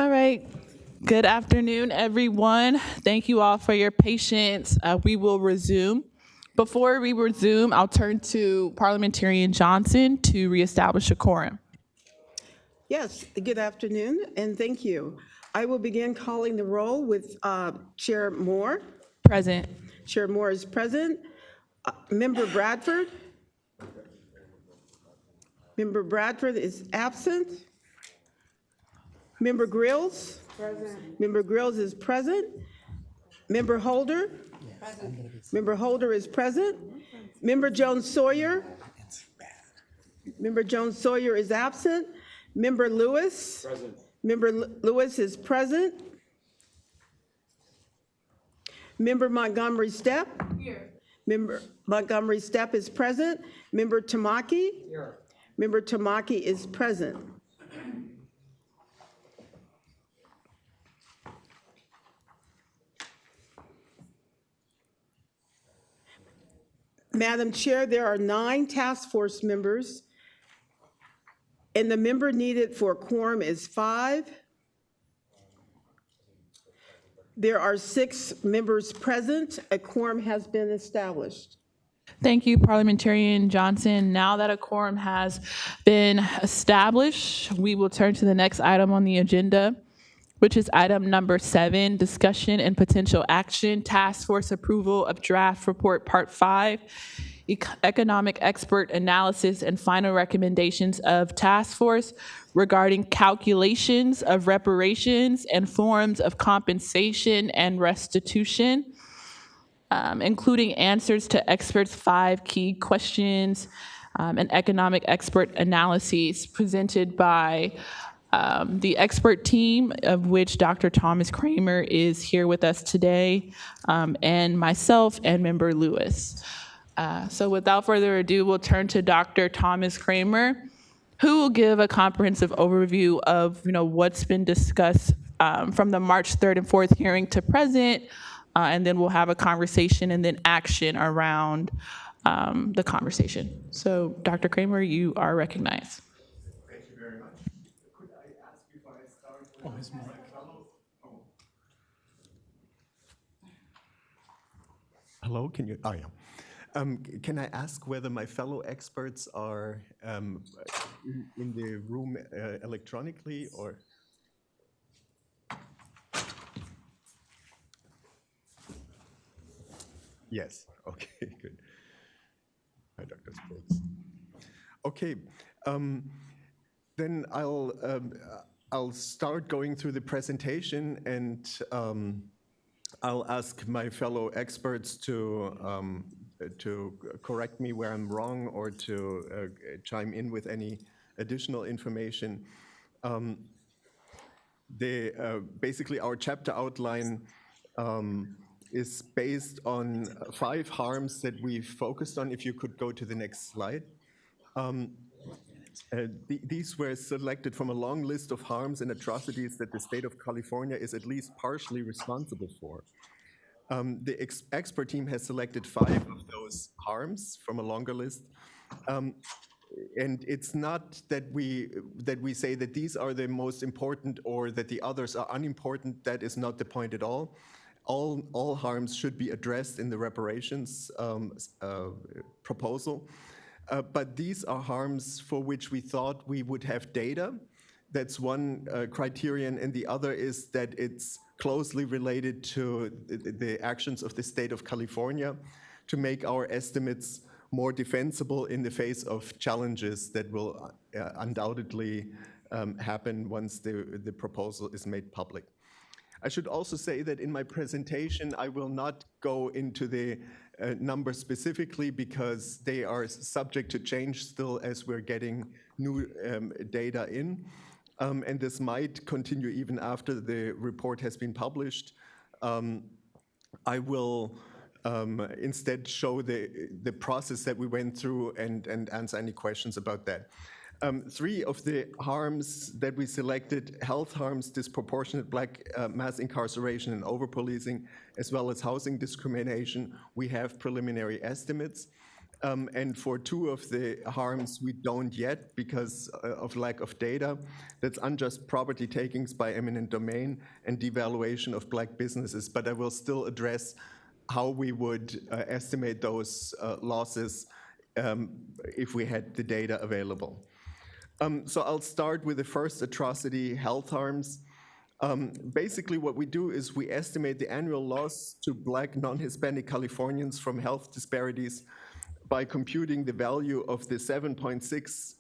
All right. Good afternoon, everyone. Thank you all for your patience. We will resume. Before we resume, I'll turn to Parliamentarian Johnson to reestablish a quorum. Yes, good afternoon, and thank you. I will begin calling the roll with Chair Moore. Present. Chair Moore is present. Member Bradford? Member Bradford is absent. Member Grills? Present. Member Grills is present. Member Holder? Present. Member Holder is present. Member Jones Sawyer? Member Jones Sawyer is absent. Member Lewis? Present. Member Lewis is present. Member Montgomery Stepp? Here. Member Montgomery Stepp is present. Member Tamaki? Here. Member Tamaki is present. Madam Chair, there are 9 task force members, and the member needed for a quorum is 5. There are 6 members present. A quorum has been established. Thank you, Parliamentarian Johnson. Now that a quorum has been established, we will turn to the next item on the agenda, which is item number 7, discussion and potential action, task force approval of draft report part 5, economic expert analysis and final recommendations of task force regarding calculations of reparations and forms of compensation and restitution, including answers to experts' 5 key questions, and economic expert analyses presented by the expert team, of which Dr. Thomas Kramer is here with us today, and myself and Member Lewis. So without further ado, we'll turn to Dr. Thomas Kramer, who will give a comprehensive overview of what's been discussed from the March 3rd and 4th hearing to present, and then we'll have a conversation and then action around the conversation. So Dr. Kramer, you are recognized. Thank you very much. Could I ask before I start with his mic. Hello, can you? Oh, yeah. Can I ask whether my fellow experts are in the room electronically or? Yes, okay, good. Hi, Dr. Spriggs. Okay, then I'll start going through the presentation, and I'll ask my fellow experts to correct me where I'm wrong or to chime in with any additional information. Basically, our chapter outline is based on 5 harms that we've focused on. If you could go to the next slide. These were selected from a long list of harms and atrocities that the state of California is at least partially responsible for. The expert team has selected 5 of those harms from a longer list. And it's not that we say that these are the most important or that the others are unimportant. That is not the point at all. All harms should be addressed in the reparations proposal. But these are harms for which we thought we would have data. That's one criterion, and the other is that it's closely related to the actions of the state of California to make our estimates more defensible in the face of challenges that will undoubtedly happen once the proposal is made public. I should also say that in my presentation, I will not go into the numbers specifically because they are subject to change still as we're getting new data in. And this might continue even after the report has been published. I will instead show the process that we went through and answer any questions about that. 3 of the harms that we selected: health harms, disproportionate Black mass incarceration and overpolicing, as well as housing discrimination. We have preliminary estimates. And for two of the harms, we don't yet because of lack of data. That's unjust property takings by eminent domain and devaluation of black businesses. But I will still address how we would estimate those losses if we had the data available. So I'll start with the first atrocity, health harms. Basically, what we do is we estimate the annual loss to Black non-Hispanic Californians from health disparities by computing the value of the 7.6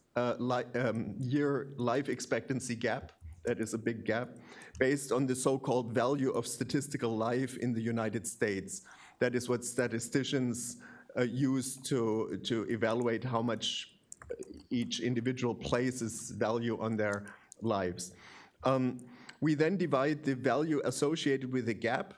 year life expectancy gap. That is a big gap, based on the so-called value of statistical life in the United States. That is what statisticians use to evaluate how much each individual places value on their lives. We then divide the value associated with the gap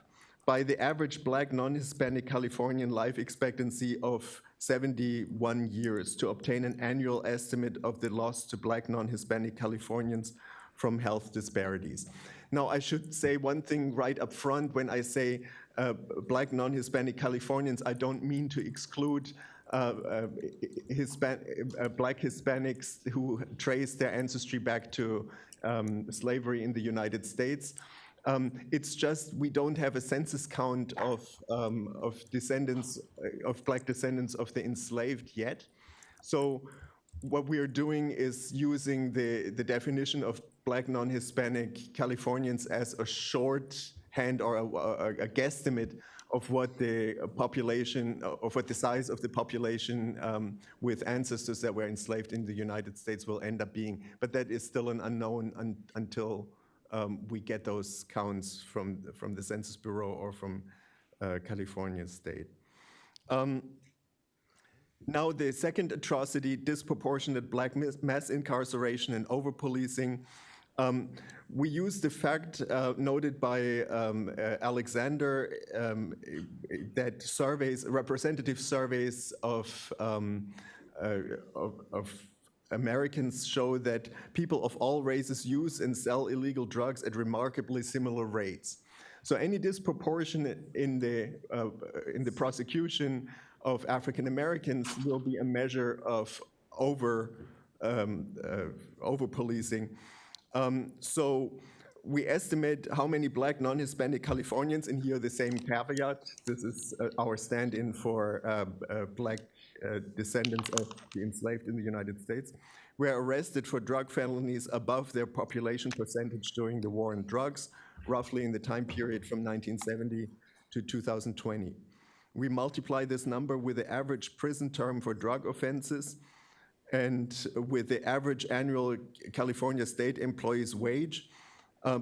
by the average Black non-Hispanic Californian life expectancy of 71 years to obtain an annual estimate of the loss to Black non-Hispanic Californians from health disparities. Now, I should say one thing right up front. When I say Black non-Hispanic Californians, I don't mean to exclude Black Hispanics who trace their ancestry back to slavery in the United States. It's just we don't have a census count of descendants, of Black descendants of the enslaved yet. So what we are doing is using the definition of Black non-Hispanic Californians as a shorthand or a guesstimate of what the population, of what the size of the population with ancestors that were enslaved in the United States will end up being. But that is still an unknown until we get those counts from the Census Bureau or from California State. Now, the second atrocity, disproportionate Black mass incarceration and over-policing. We use the fact noted by Alexander that surveys, representative surveys of Americans show that people of all races use and sell illegal drugs at remarkably similar rates. So any disproportion in the prosecution of African Americans will be a measure of over-policing. So we estimate how many Black non-Hispanic Californians, and here the same caveat, this is our stand-in for Black descendants of the enslaved in the United States, were arrested for drug felonies above their population percentage during the war on drugs, roughly in the time period from 1970 to 2020. We multiply this number with the average prison term for drug offenses and with the average annual California state employee's wage,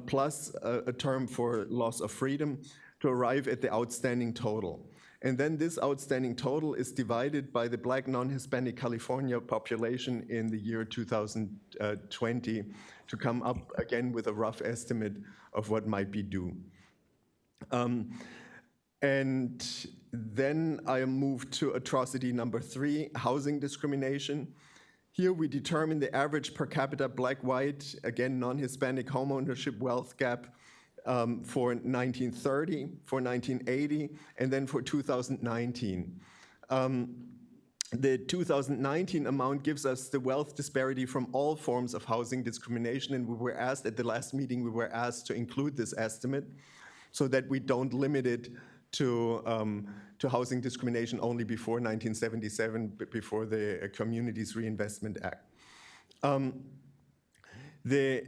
plus a term for loss of freedom to arrive at the outstanding total. And then this outstanding total is divided by the Black non-Hispanic California population in the year 2020 to come up again with a rough estimate of what might be due. And then I move to atrocity number 3, housing discrimination. Here we determine the average per capita Black-white, again, non-Hispanic homeownership wealth gap for 1930, for 1980, and then for 2019. The 2019 amount gives us the wealth disparity from all forms of housing discrimination, and we were asked at the last meeting, we were asked to include this estimate so that we don't limit it to housing discrimination only before 1977, before the Communities Reinvestment Act. The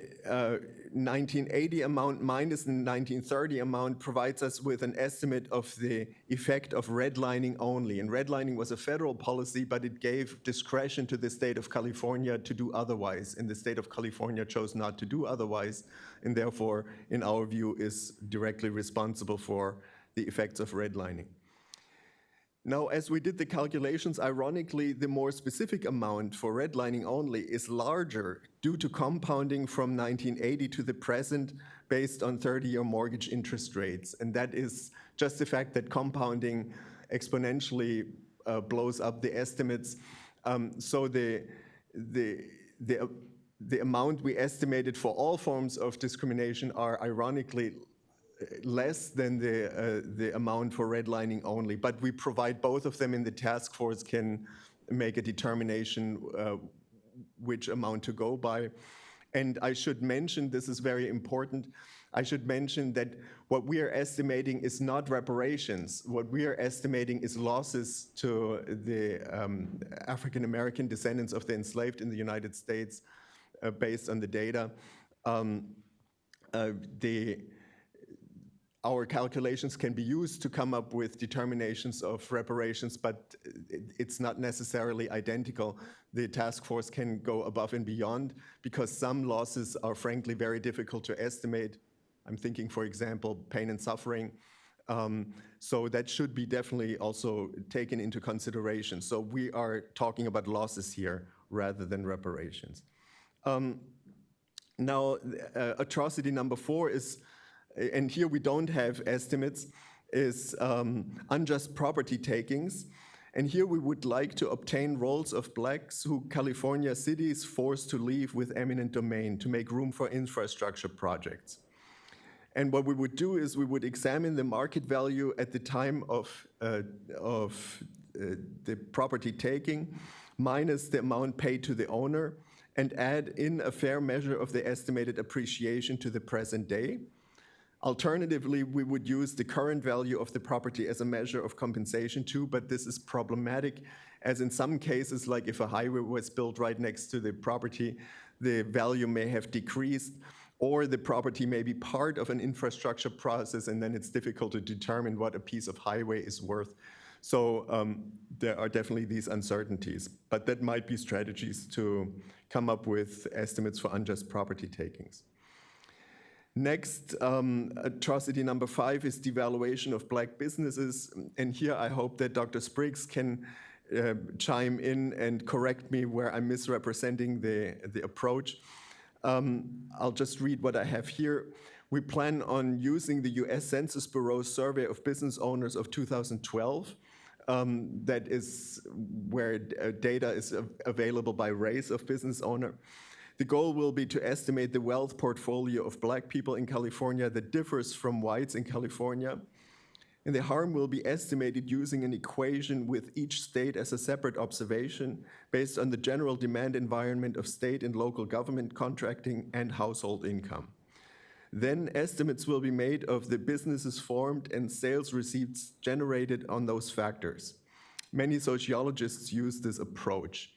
1980 amount minus the 1930 amount provides us with an estimate of the effect of redlining only. And redlining was a federal policy, but it gave discretion to the state of California to do otherwise. And the state of California chose not to do otherwise, and therefore, in our view, is directly responsible for the effects of redlining. Now, as we did the calculations, ironically, the more specific amount for redlining only is larger due to compounding from 1980 to the present based on 30-year mortgage interest rates. And that is just the fact that compounding exponentially blows up the estimates. So the amount we estimated for all forms of discrimination are ironically less than the amount for redlining only, but we provide both of them, and the task force can make a determination which amount to go by. And I should mention, this is very important, I should mention that what we are estimating is not reparations. What we are estimating is losses to the African American descendants of the enslaved in the United States based on the data. Our calculations can be used to come up with determinations of reparations, but it's not necessarily identical. The task force can go above and beyond because some losses are frankly very difficult to estimate. I'm thinking, for example, pain and suffering. So that should be definitely also taken into consideration. So we are talking about losses here rather than reparations. Now, atrocity number 4 is, and here we don't have estimates, is unjust property takings. And here we would like to obtain rolls of blacks who California cities forced to leave with eminent domain to make room for infrastructure projects. And what we would do is we would examine the market value at the time of the property taking minus the amount paid to the owner and add in a fair measure of the estimated appreciation to the present day. Alternatively, we would use the current value of the property as a measure of compensation too, but this is problematic, as in some cases, like if a highway was built right next to the property, the value may have decreased, or the property may be part of an infrastructure process, and then it's difficult to determine what a piece of highway is worth. So there are definitely these uncertainties, but that might be strategies to come up with estimates for unjust property takings. Next, atrocity number 5 is devaluation of black businesses. And here I hope that Dr. Spriggs can chime in and correct me where I'm misrepresenting the approach. I'll just read what I have here. We plan on using the US Census Bureau's survey of business owners of 2012. That is where data is available by race of business owner. The goal will be to estimate the wealth portfolio of black people in California that differs from whites in California. And the harm will be estimated using an equation with each state as a separate observation based on the general demand environment of state and local government contracting and household income. Then estimates will be made of the businesses formed and sales receipts generated on those factors. Many sociologists use this approach.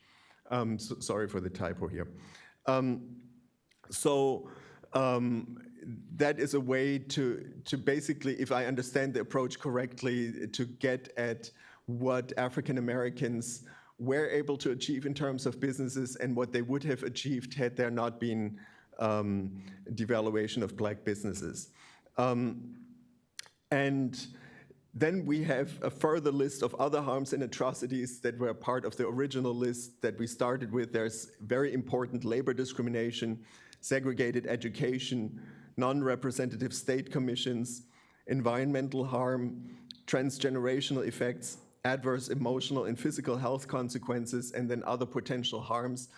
Sorry for the typo here. That is a way to basically, if I understand the approach correctly, to get at what African Americans were able to achieve in terms of businesses and what they would have achieved had there not been devaluation of black businesses. And then we have a further list of other harms and atrocities that were part of the original list that we started with. There's very important labor discrimination, segregated education, non-representative state commissions, environmental harm, transgenerational effects, adverse emotional and physical health consequences, and then other potential harms.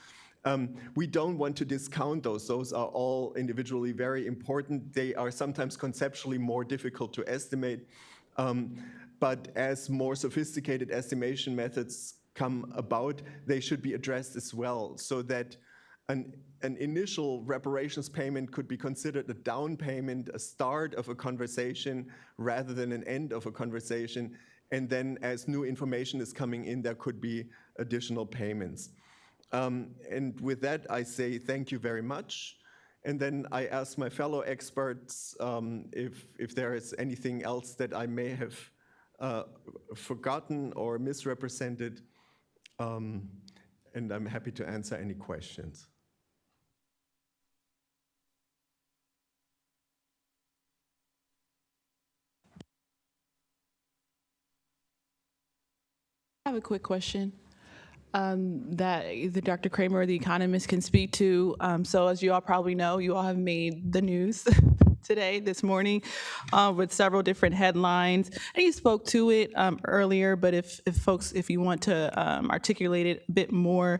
We don't want to discount those. Those are all individually very important. They are sometimes conceptually more difficult to estimate. But as more sophisticated estimation methods come about, they should be addressed as well, so that an initial reparations payment could be considered a down payment, a start of a conversation, rather than an end of a conversation. And then as new information is coming in, there could be additional payments. And with that, I say thank you very much. And then I ask my fellow experts if there is anything else that I may have forgotten or misrepresented, and I'm happy to answer any questions. I have a quick question that either Dr. Kramer or the economist can speak to. So as you all probably know, you all have made the news today, this morning, with several different headlines. And you spoke to it earlier, but if you want to articulate it a bit more,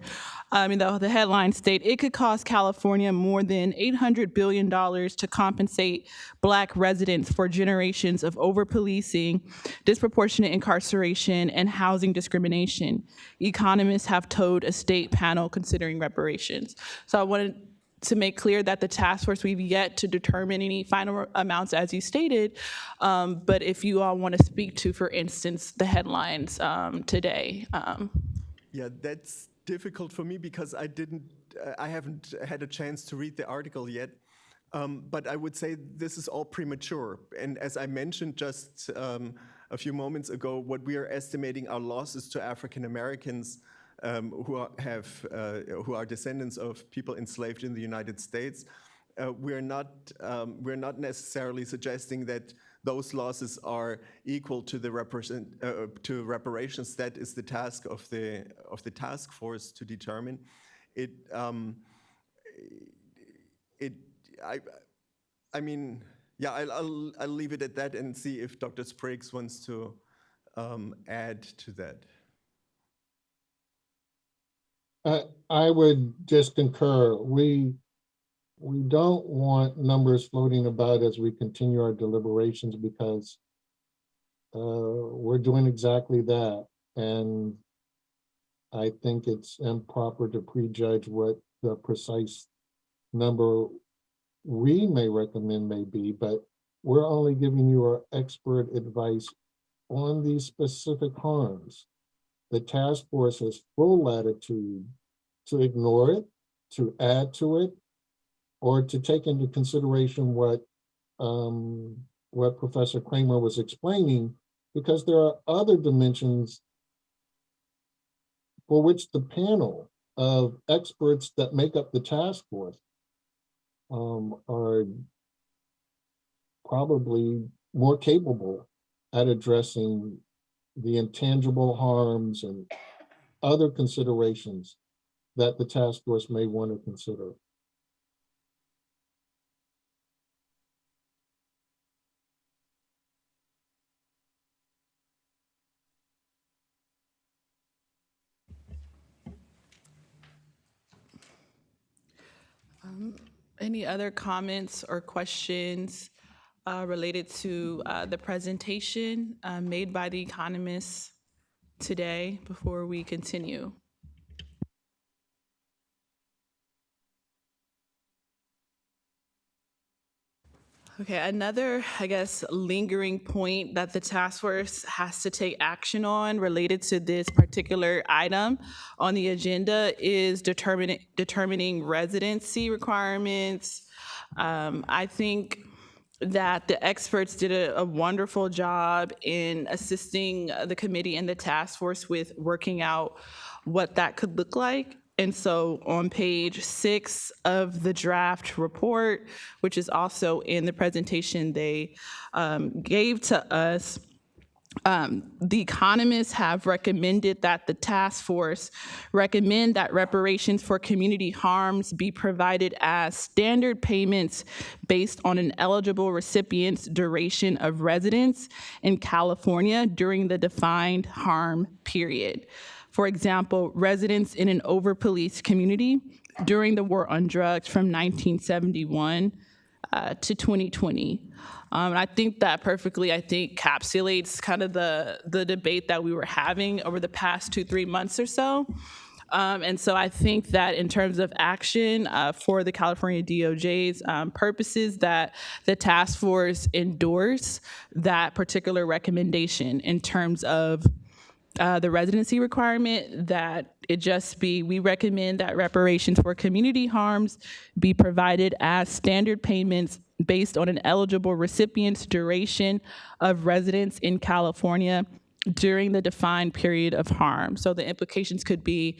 the headlines state it could cost California more than $800 billion to compensate Black residents for generations of over-policing, disproportionate incarceration, and housing discrimination. Economists have told a state panel considering reparations. So I wanted to make clear that the task force, we've yet to determine any final amounts as you stated, but if you all want to speak to, for instance, the headlines today. Yeah, that's difficult for me because I haven't had a chance to read the article yet. But I would say this is all premature. And as I mentioned just a few moments ago, what we are estimating our losses to African Americans who are descendants of people enslaved in the United States. We're not necessarily suggesting that those losses are equal to the reparations. That is the task of the task force to determine. I mean, yeah, I'll leave it at that and see if Dr. Spriggs wants to add to that. I would just concur. We don't want numbers floating about as we continue our deliberations because we're doing exactly that. And I think it's improper to prejudge what the precise number we may recommend may be, but we're only giving you our expert advice on these specific harms. The task force has full latitude to ignore it, to add to it, or to take into consideration what Professor Kramer was explaining, because there are other dimensions for which the panel of experts that make up the task force are probably more capable at addressing the intangible harms and other considerations that the task force may want to consider. Any other comments or questions related to the presentation made by the economists today before we continue? Okay, another, I guess, lingering point that the task force has to take action on related to this particular item on the agenda is determining residency requirements. I think that the experts did a wonderful job in assisting the committee and the task force with working out what that could look like. And so on page 6 of the draft report, which is also in the presentation they gave to us, the economists have recommended that the task force recommend that reparations for community harms be provided as standard payments based on an eligible recipient's duration of residence in California during the defined harm period. For example, residents in an over-policed community during the war on drugs from 1971 to 2020. And I think that perfectly, encapsulates kind of the debate that we were having over the past 2-3 months or so. And so I think that in terms of action for the California DOJ's purposes, that the task force endorse that particular recommendation in terms of the residency requirement, that it just be, we recommend that reparations for community harms be provided as standard payments based on an eligible recipient's duration of residence in California during the defined period of harm. So the implications could be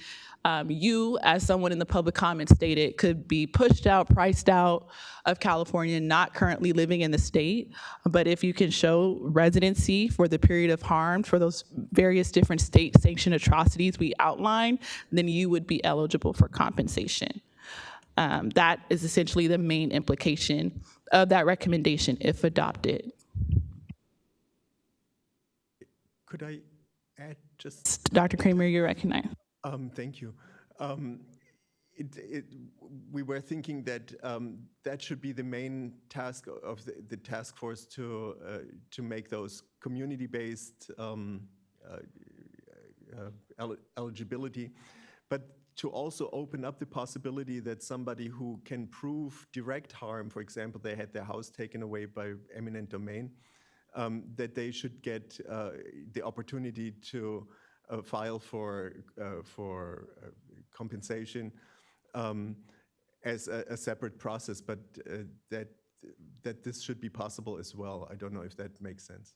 you, as someone in the public comment stated, could be pushed out, priced out of California, not currently living in the state. But if you can show residency for the period of harm for those various different state-sanctioned atrocities we outlined, then you would be eligible for compensation. That is essentially the main implication of that recommendation if adopted. Could I add just? Dr. Kramer, you're recognized. Thank you. We were thinking that that should be the main task of the task force to make those community-based eligibility, but to also open up the possibility that somebody who can prove direct harm, for example, they had their house taken away by eminent domain, that they should get the opportunity to file for compensation as a separate process, but that this should be possible as well. I don't know if that makes sense.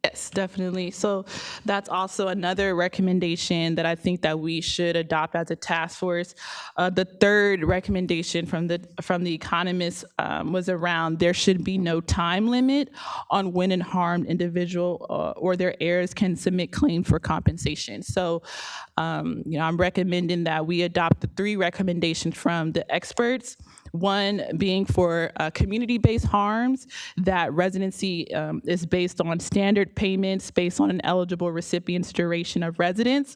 Yes, definitely. So that's also another recommendation that I think that we should adopt as a task force. The third recommendation from the economists was around there should be no time limit on when a harmed individual or their heirs can submit claims for compensation. So, I'm recommending that we adopt the three recommendations from the experts. One being for community-based harms, that residency is based on standard payments based on an eligible recipient's duration of residence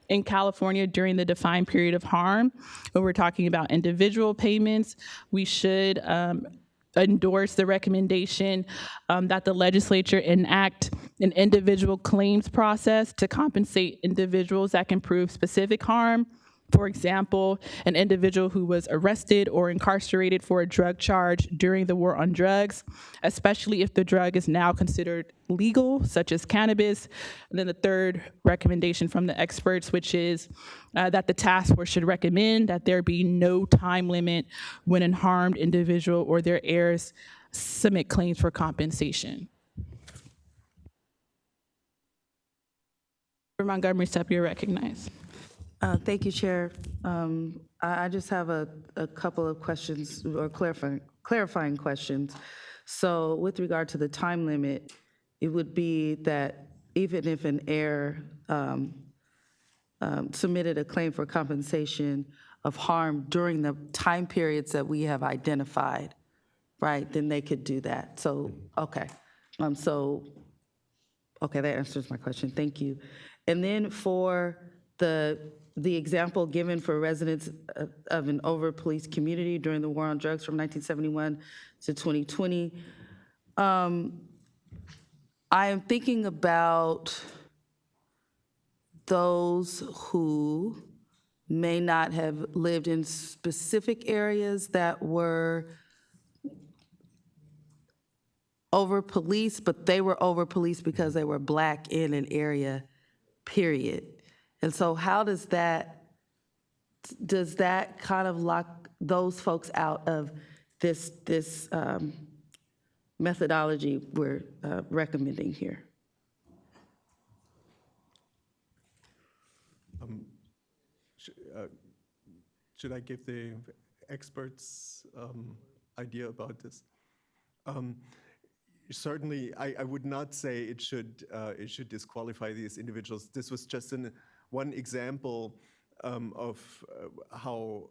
in California during the defined period of harm. When we're talking about individual payments, we should endorse the recommendation that the legislature enact an individual claims process to compensate individuals that can prove specific harm. For example, an individual who was arrested or incarcerated for a drug charge during the war on drugs, especially if the drug is now considered legal, such as cannabis. And then the third recommendation from the experts, which is that the task force should recommend that there be no time limit when a harmed individual or their heirs submit claims for compensation. Montgomery Stepp, you're recognized. Thank you, Chair. I just have a couple of questions or clarifying questions. So with regard to the time limit, it would be that even if an heir submitted a claim for compensation of harm during the time periods that we have identified, right, then they could do that. So, okay. Okay, that answers my question. Thank you. And then for the example given for residents of an over-policed community during the war on drugs from 1971 to 2020, I am thinking about those who may not have lived in specific areas that were over-policed, but they were over-policed because they were Black in an area, period. And so how does that kind of lock those folks out of this methodology we're recommending here? Should I give the experts idea about this? Certainly, I would not say it should disqualify these individuals. This was just one example of how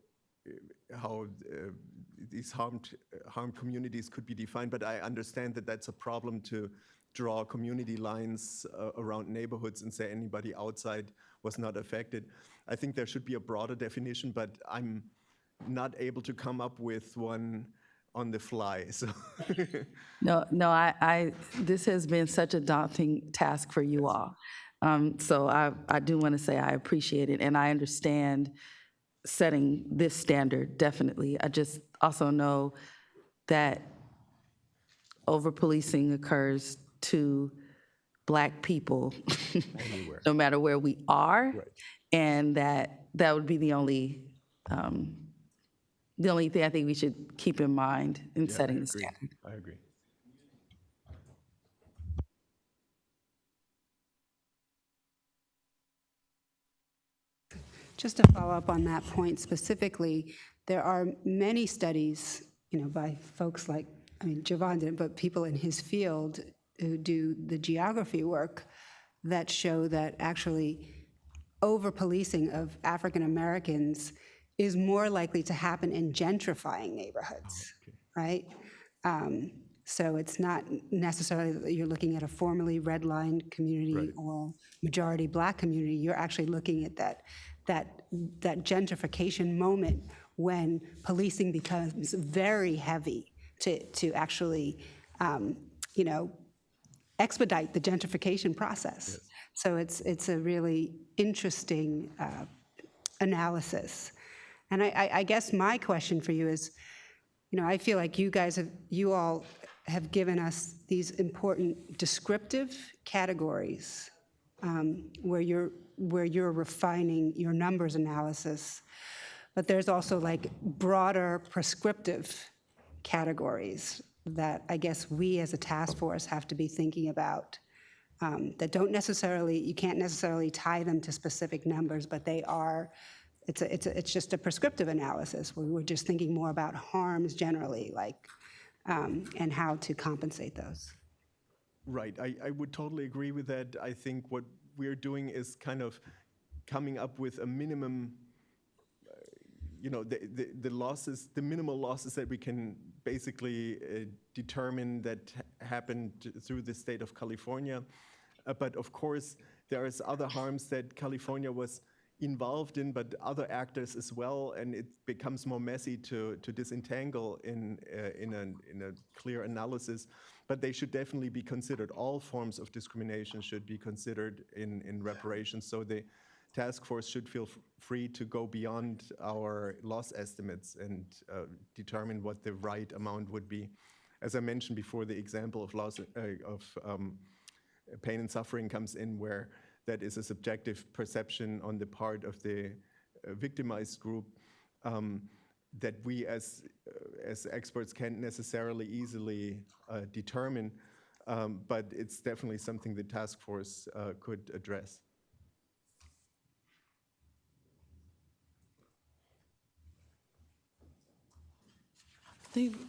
these harmed communities could be defined, but I understand that that's a problem to draw community lines around neighborhoods and say anybody outside was not affected. I think there should be a broader definition, but I'm not able to come up with one on the fly. So No, this has been such a daunting task for you all. So I do want to say I appreciate it, and I understand setting this standard, definitely. I just also know that over-policing occurs to Black people, no matter where we are, right. And that would be the only thing I think we should keep in mind in setting the standard. I agree. Just to follow up on that point specifically, there are many studies, by folks like, Javon didn't, but people in his field who do the geography work that show that actually over-policing of African Americans is more likely to happen in gentrifying neighborhoods, right? So it's not necessarily that you're looking at a formerly redlined community Right. or majority Black community. You're actually looking at that gentrification moment when policing becomes very heavy to actually, you know, expedite the gentrification process. Yes. So it's a really interesting analysis. And I guess my question for you is, you know, I feel like you all have given us these important descriptive categories where you're refining your numbers analysis, but there's also like broader prescriptive categories that I guess we as a task force have to be thinking about that don't necessarily, you can't necessarily tie them to specific numbers, but they are, it's just a prescriptive analysis where we're just thinking more about harms generally, like, and how to compensate those. Right, I would totally agree with that. I think what we're doing is kind of coming up with a minimum, you know, the losses, the minimal losses that we can basically determine that happened through the state of California. But of course, there is other harms that California was involved in, but other actors as well, and it becomes more messy to disentangle in a clear analysis. But they should definitely be considered. All forms of discrimination should be considered in reparations. So the task force should feel free to go beyond our loss estimates and determine what the right amount would be. As I mentioned before, the example of loss pain and suffering comes in, where that is a subjective perception on the part of the victimized group that we as experts can't necessarily easily determine, but it's definitely something the task force could address.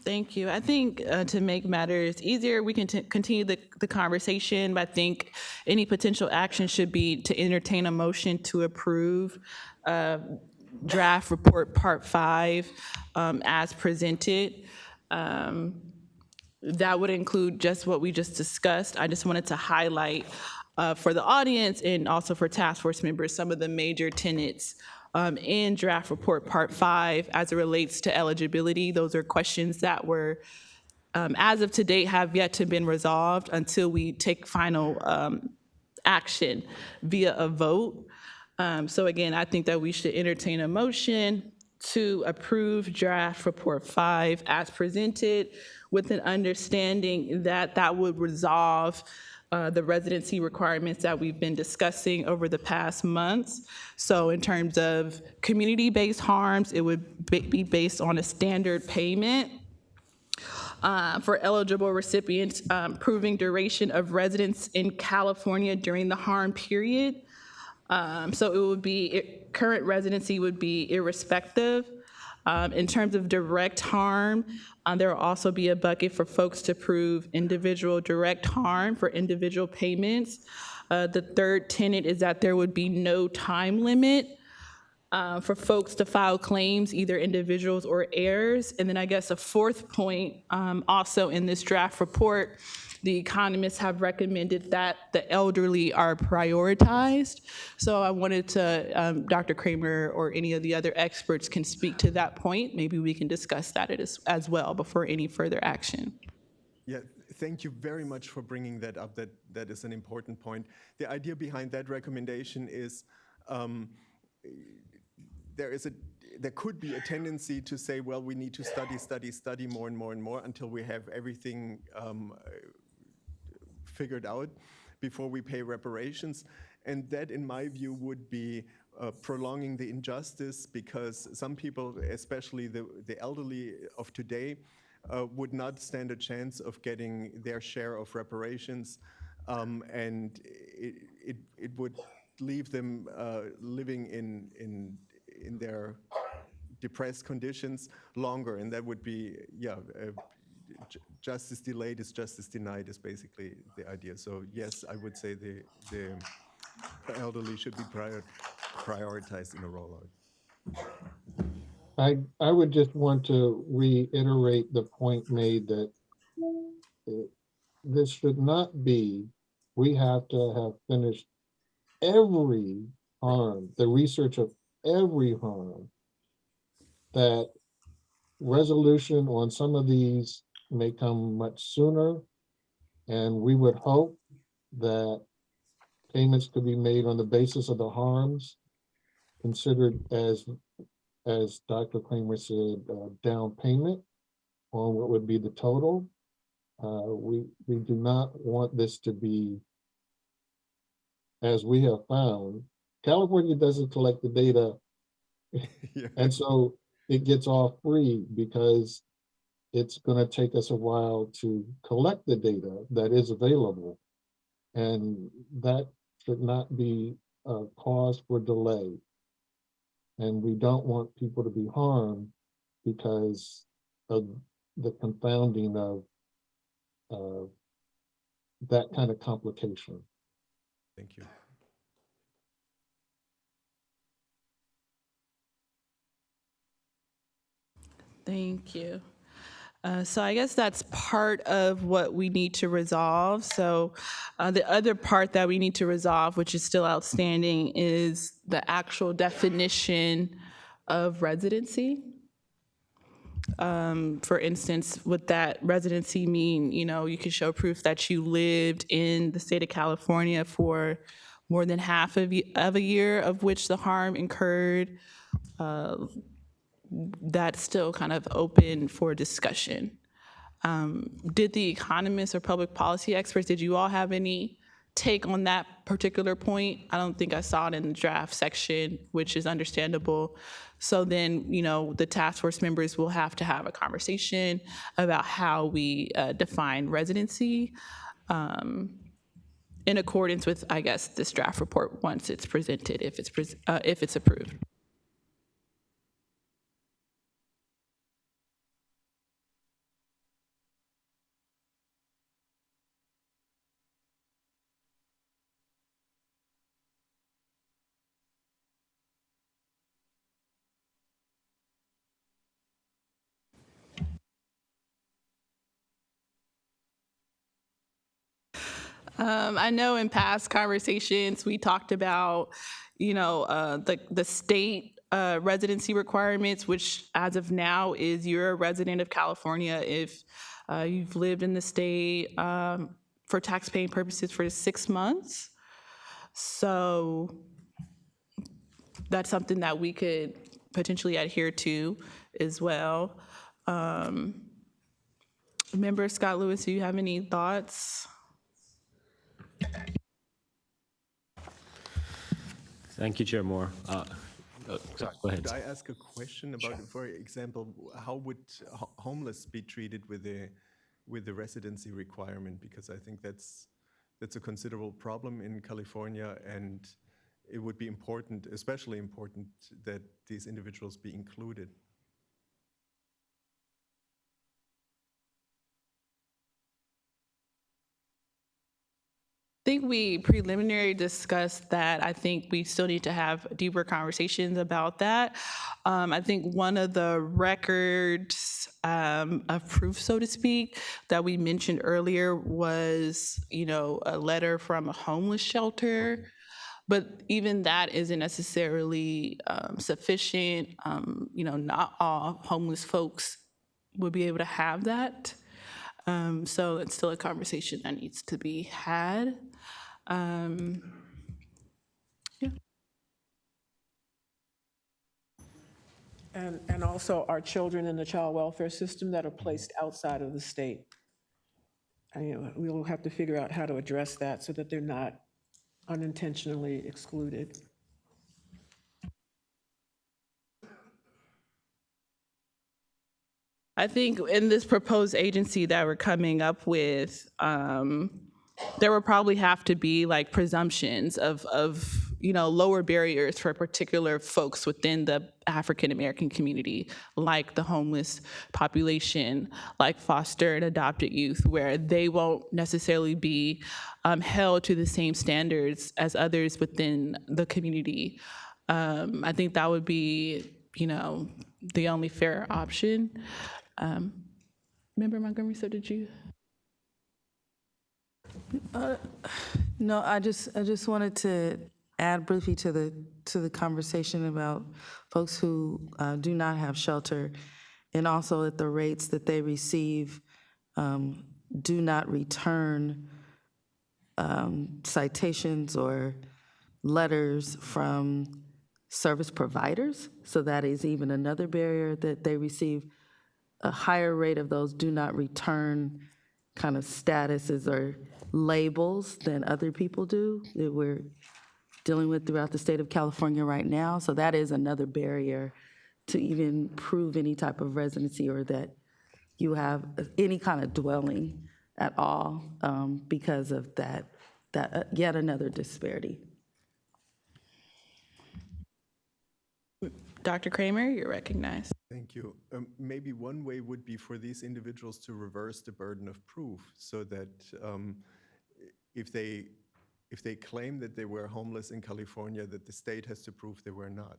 Thank you. I think to make matters easier, we can continue the conversation, but I think any potential action should be to entertain a motion to approve draft report part 5 as presented. That would include just what we just discussed. I just wanted to highlight for the audience and also for task force members some of the major tenets in draft report part 5 as it relates to eligibility. Those are questions that were, as of to date, have yet to been resolved until we take final action via a vote. So again, I think that we should entertain a motion to approve draft report 5 as presented, with an understanding that that would resolve the residency requirements that we've been discussing over the past months. So in terms of community-based harms, it would be based on a standard payment. For eligible recipients, proving duration of residence in California during the harm period. So it would be, current residency would be irrespective. In terms of direct harm, there will also be a bucket for folks to prove individual direct harm for individual payments. The third tenet is that there would be no time limit for folks to file claims, either individuals or heirs. And then I guess a fourth point, also in this draft report, the economists have recommended that the elderly are prioritized. So I wanted to, Dr. Kramer or any of the other experts can speak to that point. Maybe we can discuss that as well before any further action. Yeah, thank you very much for bringing that up. That is an important point. The idea behind that recommendation is there could be a tendency to say, well, we need to study more and more and more until we have everything figured out before we pay reparations. And that, in my view, would be prolonging the injustice, because some people, especially the elderly of today, would not stand a chance of getting their share of reparations, and it would leave them living in their depressed conditions longer, and that would be, justice delayed is justice denied is basically the idea. So yes, I would say the elderly should be prioritized in a rollout. I would just want to reiterate the point made that this should not be, we have to have finished every harm, the research of every harm, that resolution on some of these may come much sooner. And we would hope that payments could be made on the basis of the harms considered as Dr. Kramer said, down payment on what would be the total. We do not want this to be, as we have found, California doesn't collect the data, Yeah. and so it gets off free because it's going to take us a while to collect the data that is available. And that should not be a cause for delay. And we don't want people to be harmed because of the confounding of that kind of complication. Thank you. Thank you. So I guess that's part of what we need to resolve. So the other part that we need to resolve, which is still outstanding, is the actual definition of residency. For instance, would that residency mean, you could show proof that you lived in the state of California for more than half of a year of which the harm incurred? That's still kind of open for discussion. Did the economists or public policy experts, did you all have any take on that particular point? I don't think I saw it in the draft section, which is understandable. So then, the task force members will have to have a conversation about how we define residency in accordance with, I guess, this draft report once it's presented, if it's approved. I know in past conversations, we talked about, the state residency requirements, which as of now is you're a resident of California if you've lived in the state for taxpaying purposes for 6 months. So that's something that we could potentially adhere to as well. Member Scott Lewis, do you have any thoughts? Thank you, Chair Moore. Sorry, go ahead. Could I ask a question about, for example, how would homeless be treated with the residency requirement? Because I think that's a considerable problem in California, and it would be important, especially important, that these individuals be included. I think we preliminary discussed that. I think we still need to have deeper conversations about that. I think one of the records of proof, so to speak, that we mentioned earlier was, a letter from a homeless shelter. But even that isn't necessarily sufficient. Not all homeless folks would be able to have that. So it's still a conversation that needs to be had. Yeah. And also our children in the child welfare system that are placed outside of the state. We'll have to figure out how to address that so that they're not unintentionally excluded. I think in this proposed agency that we're coming up with, there would probably have to be like presumptions of lower barriers for particular folks within the African American community, like the homeless population, like foster and adopted youth, where they won't necessarily be held to the same standards as others within the community. I think that would be, the only fair option. Member Montgomery, so did you? No, I just wanted to add briefly to the conversation about folks who do not have shelter, and also at the rates that they receive do not return citations or letters from service providers. So that is even another barrier, that they receive a higher rate of those do not return kind of statuses or labels than other people do, that we're dealing with throughout the state of California right now. So that is another barrier to even prove any type of residency or that you have any kind of dwelling at all, because of that yet another disparity. Dr. Kramer, you're recognized. Thank you. Maybe one way would be for these individuals to reverse the burden of proof, so that if they claim that they were homeless in California, that the state has to prove they were not.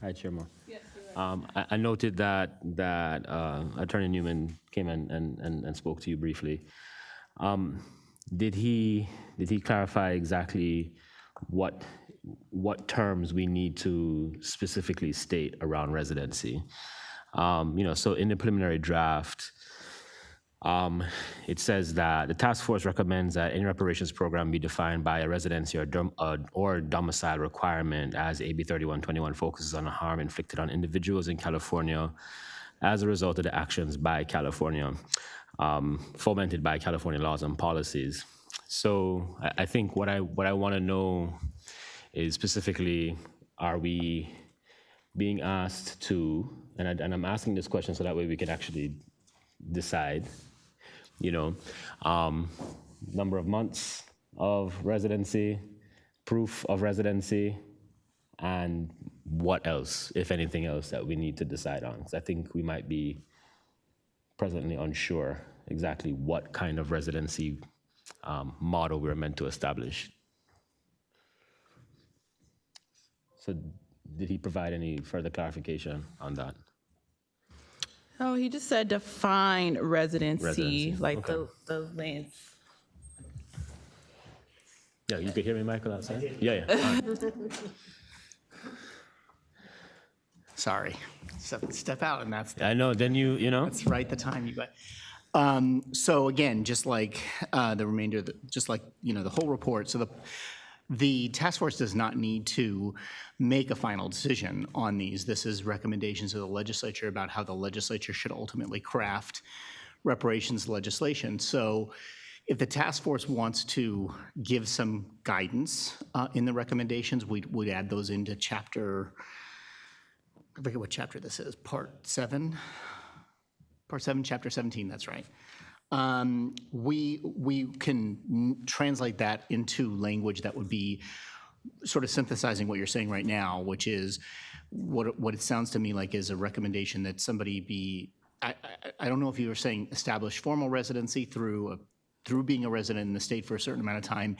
Hi, Chair Moore. I noted that Attorney Newman came and spoke to you briefly. Did he clarify exactly what terms we need to specifically state around residency? So in the preliminary draft, it says that the task force recommends that any reparations program be defined by a residency or domicile requirement, as AB 3121 focuses on the harm inflicted on individuals in California as a result of the actions by California, fomented by California laws and policies. So I think what I want to know is specifically, are we being asked to, and I'm asking this question so that way we can actually decide, number of months of residency, proof of residency, and what else, if anything else, that we need to decide on. Because I think we might be presently unsure exactly what kind of residency model we're meant to establish. So did he provide any further clarification on that? Oh, he just said define residency, like okay. the length. Yeah, you could hear me, Michael, outside? Yeah. All right. Sorry, step out, and that's I know, then that's right the time you got. So again, just like the remainder, just like the whole report. So the task force does not need to make a final decision on these. This is recommendations of the legislature about how the legislature should ultimately craft reparations legislation. So if the task force wants to give some guidance in the recommendations, we'd add those into chapter, I forget what chapter this is, part 7, chapter 17, that's right. We can translate that into language that would be sort of synthesizing what you're saying right now, which is what it sounds to me like is a recommendation that somebody be, I don't know if you were saying establish formal residency through being a resident in the state for a certain amount of time,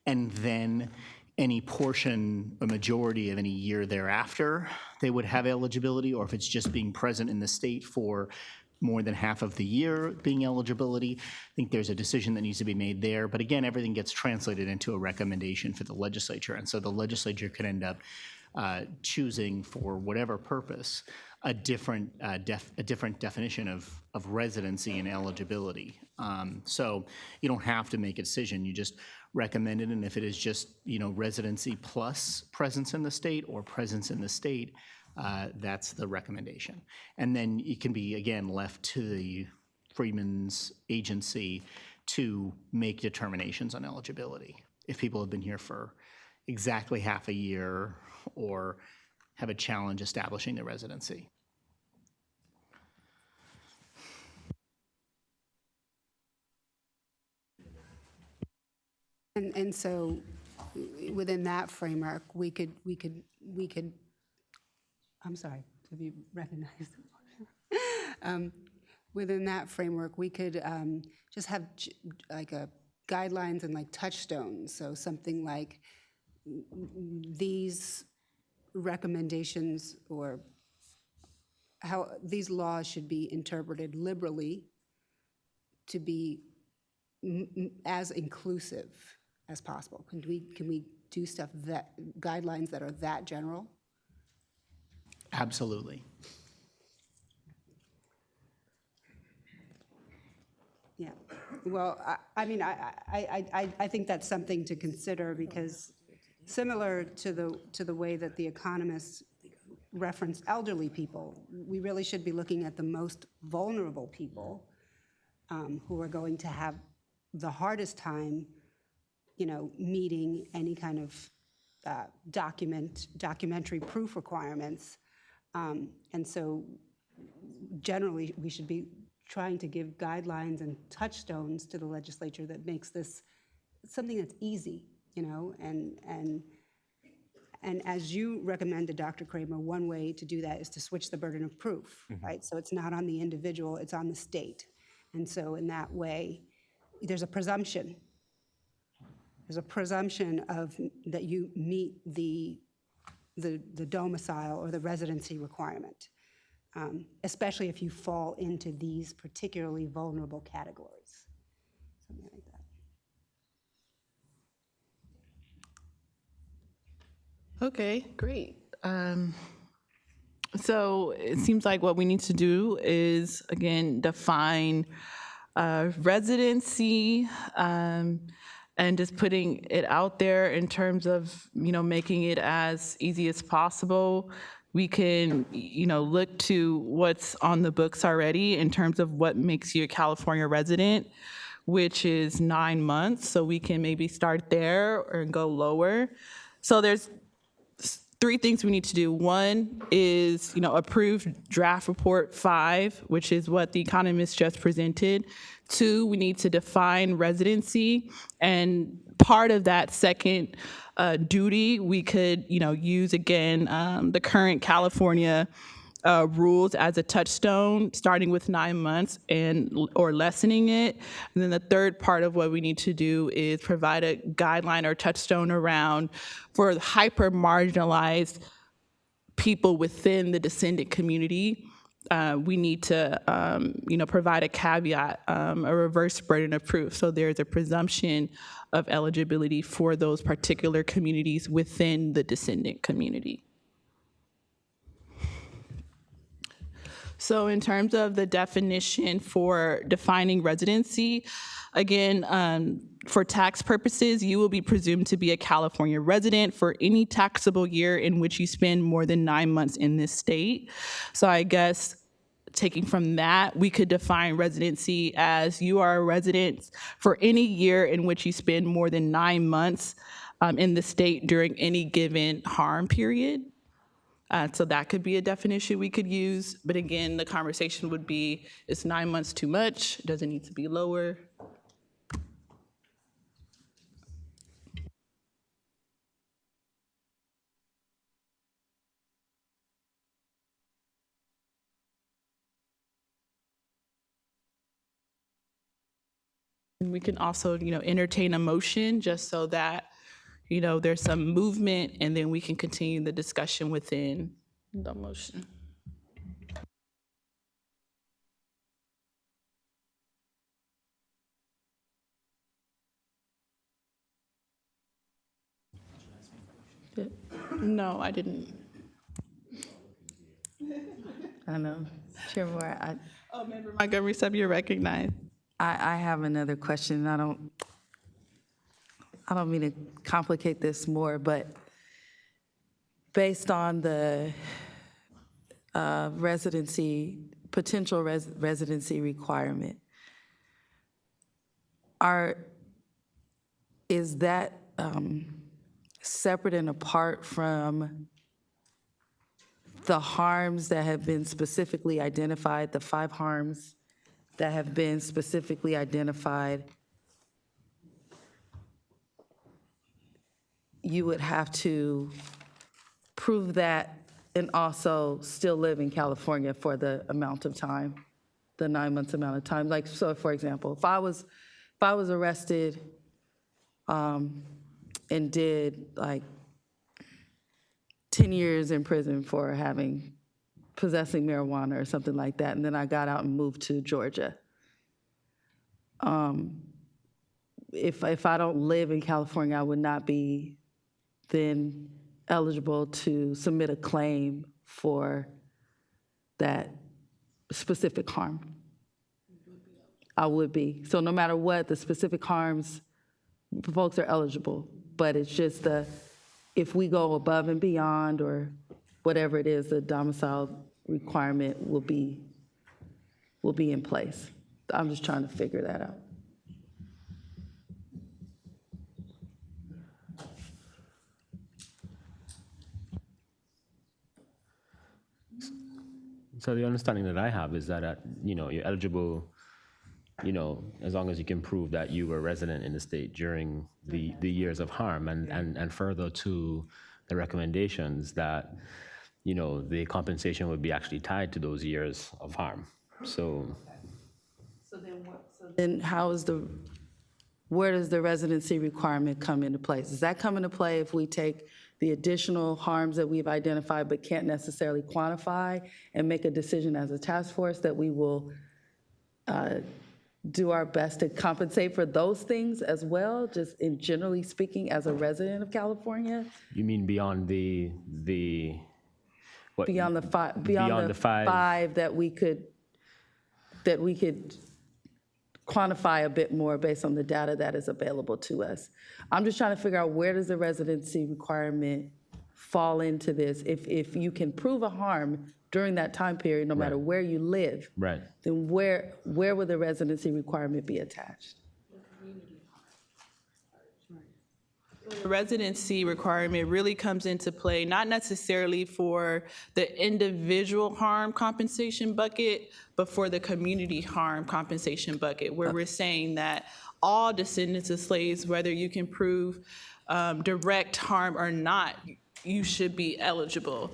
and then any portion, a majority of any year thereafter, they would have eligibility, or if it's just being present in the state for more than half of the year being eligibility. I think there's a decision that needs to be made there. But again, everything gets translated into a recommendation for the legislature. And so the legislature could end up choosing for whatever purpose a different definition of residency and eligibility. So you don't have to make a decision. You just recommend it, and if it is just residency plus presence in the state or presence in the state, that's the recommendation. And then it can be again left to the Freedmen's Agency to make determinations on eligibility. If people have been here for exactly half a year or have a challenge establishing their residency. And so within that framework, we could, I'm sorry, have you recognized? Within that framework, we could just have like a guidelines and like touchstones. So something like these recommendations or how these laws should be interpreted liberally to be as inclusive as possible. Can we do stuff that, guidelines that are that general? Absolutely. Yeah, well, I mean, I think that's something to consider, because similar to the way that the economists reference elderly people, we really should be looking at the most vulnerable people who are going to have the hardest time, meeting any kind of documentary proof requirements. And so generally, we should be trying to give guidelines and touchstones to the legislature that makes this something that's easy, and as you recommended, Dr. Kramer, one way to do that is to switch the burden of proof, right? So it's not on the individual, it's on the state. And so in that way, there's a presumption. There's a presumption of that you meet the domicile or the residency requirement, especially if you fall into these particularly vulnerable categories. Something like that. Okay, great. So it seems like what we need to do is, again, define residency, and just putting it out there in terms of, making it as easy as possible. We can, look to what's on the books already in terms of what makes you a California resident, which is 9 months. So we can maybe start there or go lower. So there's 3 things we need to do. One is, approve draft report 5, which is what the economist just presented. 2, we need to define residency, and part of that second duty, we could, use again the current California rules as a touchstone, starting with 9 months or lessening it. And then the third part of what we need to do is provide a guideline or touchstone around for hyper marginalized people within the descendant community. We need to, provide a caveat, a reverse burden of proof. So there's a presumption of eligibility for those particular communities within the descendant community. So in terms of the definition for defining residency, again, for tax purposes, you will be presumed to be a California resident for any taxable year in which you spend more than 9 months in this state. So I guess taking from that, we could define residency as you are a resident for any year in which you spend more than 9 months in the state during any given harm period. So that could be a definition we could use. But again, the conversation would be, is 9 months too much? Does it need to be lower? And we can also, entertain a motion just so that, there's some movement, and then we can continue the discussion within the motion. Good. No, I didn't. I know. Chair Moore, Oh, Member Montgomery Sub, you're recognized. I have another question. I don't mean to complicate this more, but based on the potential residency requirement, is that separate and apart from the harms that have been specifically identified, the 5 harms that have been specifically identified? You would have to prove that and also still live in California for the amount of time, the 9 months amount of time. Like, so for example, if I was arrested and did like 10 years in prison for possessing marijuana or something like that, and then I got out and moved to Georgia. If I don't live in California, I would not be then eligible to submit a claim for that specific harm. I would be. So no matter what, the specific harms, folks are eligible, but it's just if we go above and beyond or whatever it is, the domicile requirement will be in place. I'm just trying to figure that out. So the understanding that I have is that, you're eligible, as long as you can prove that you were resident in the state during the years of harm, and further to the recommendations that, the compensation would be actually tied to those years of harm. So Then where does the residency requirement come into place? Does that come into play if we take the additional harms that we've identified but can't necessarily quantify and make a decision as a task force that we will do our best to compensate for those things as well, just in generally speaking, as a resident of California? you mean beyond the what? Beyond the Beyond the 5. 5 that we could quantify a bit more based on the data that is available to us. I'm just trying to figure out, where does the residency requirement fall into this? If you can prove a harm during that time period, no matter where you live, Right. then where would the residency requirement be attached? The residency requirement really comes into play not necessarily for the individual harm compensation bucket, but for the community harm compensation bucket, where we're saying that all descendants of slaves, whether you can prove direct harm or not, you should be eligible,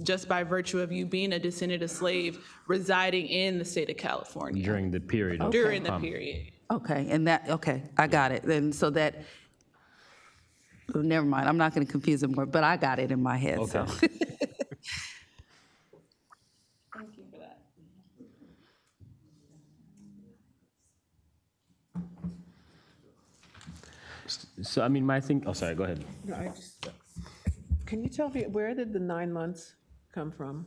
just by virtue of you being a descendant of slave residing in the state of California. During the period of During the harm. period. Okay, I got it. And so that, never mind, I'm not going to confuse it more, but I got it in my head, so. Okay. Thank you for that. So, I mean, my thing, oh, sorry, go ahead. No, can you tell me, where did the 9 months come from?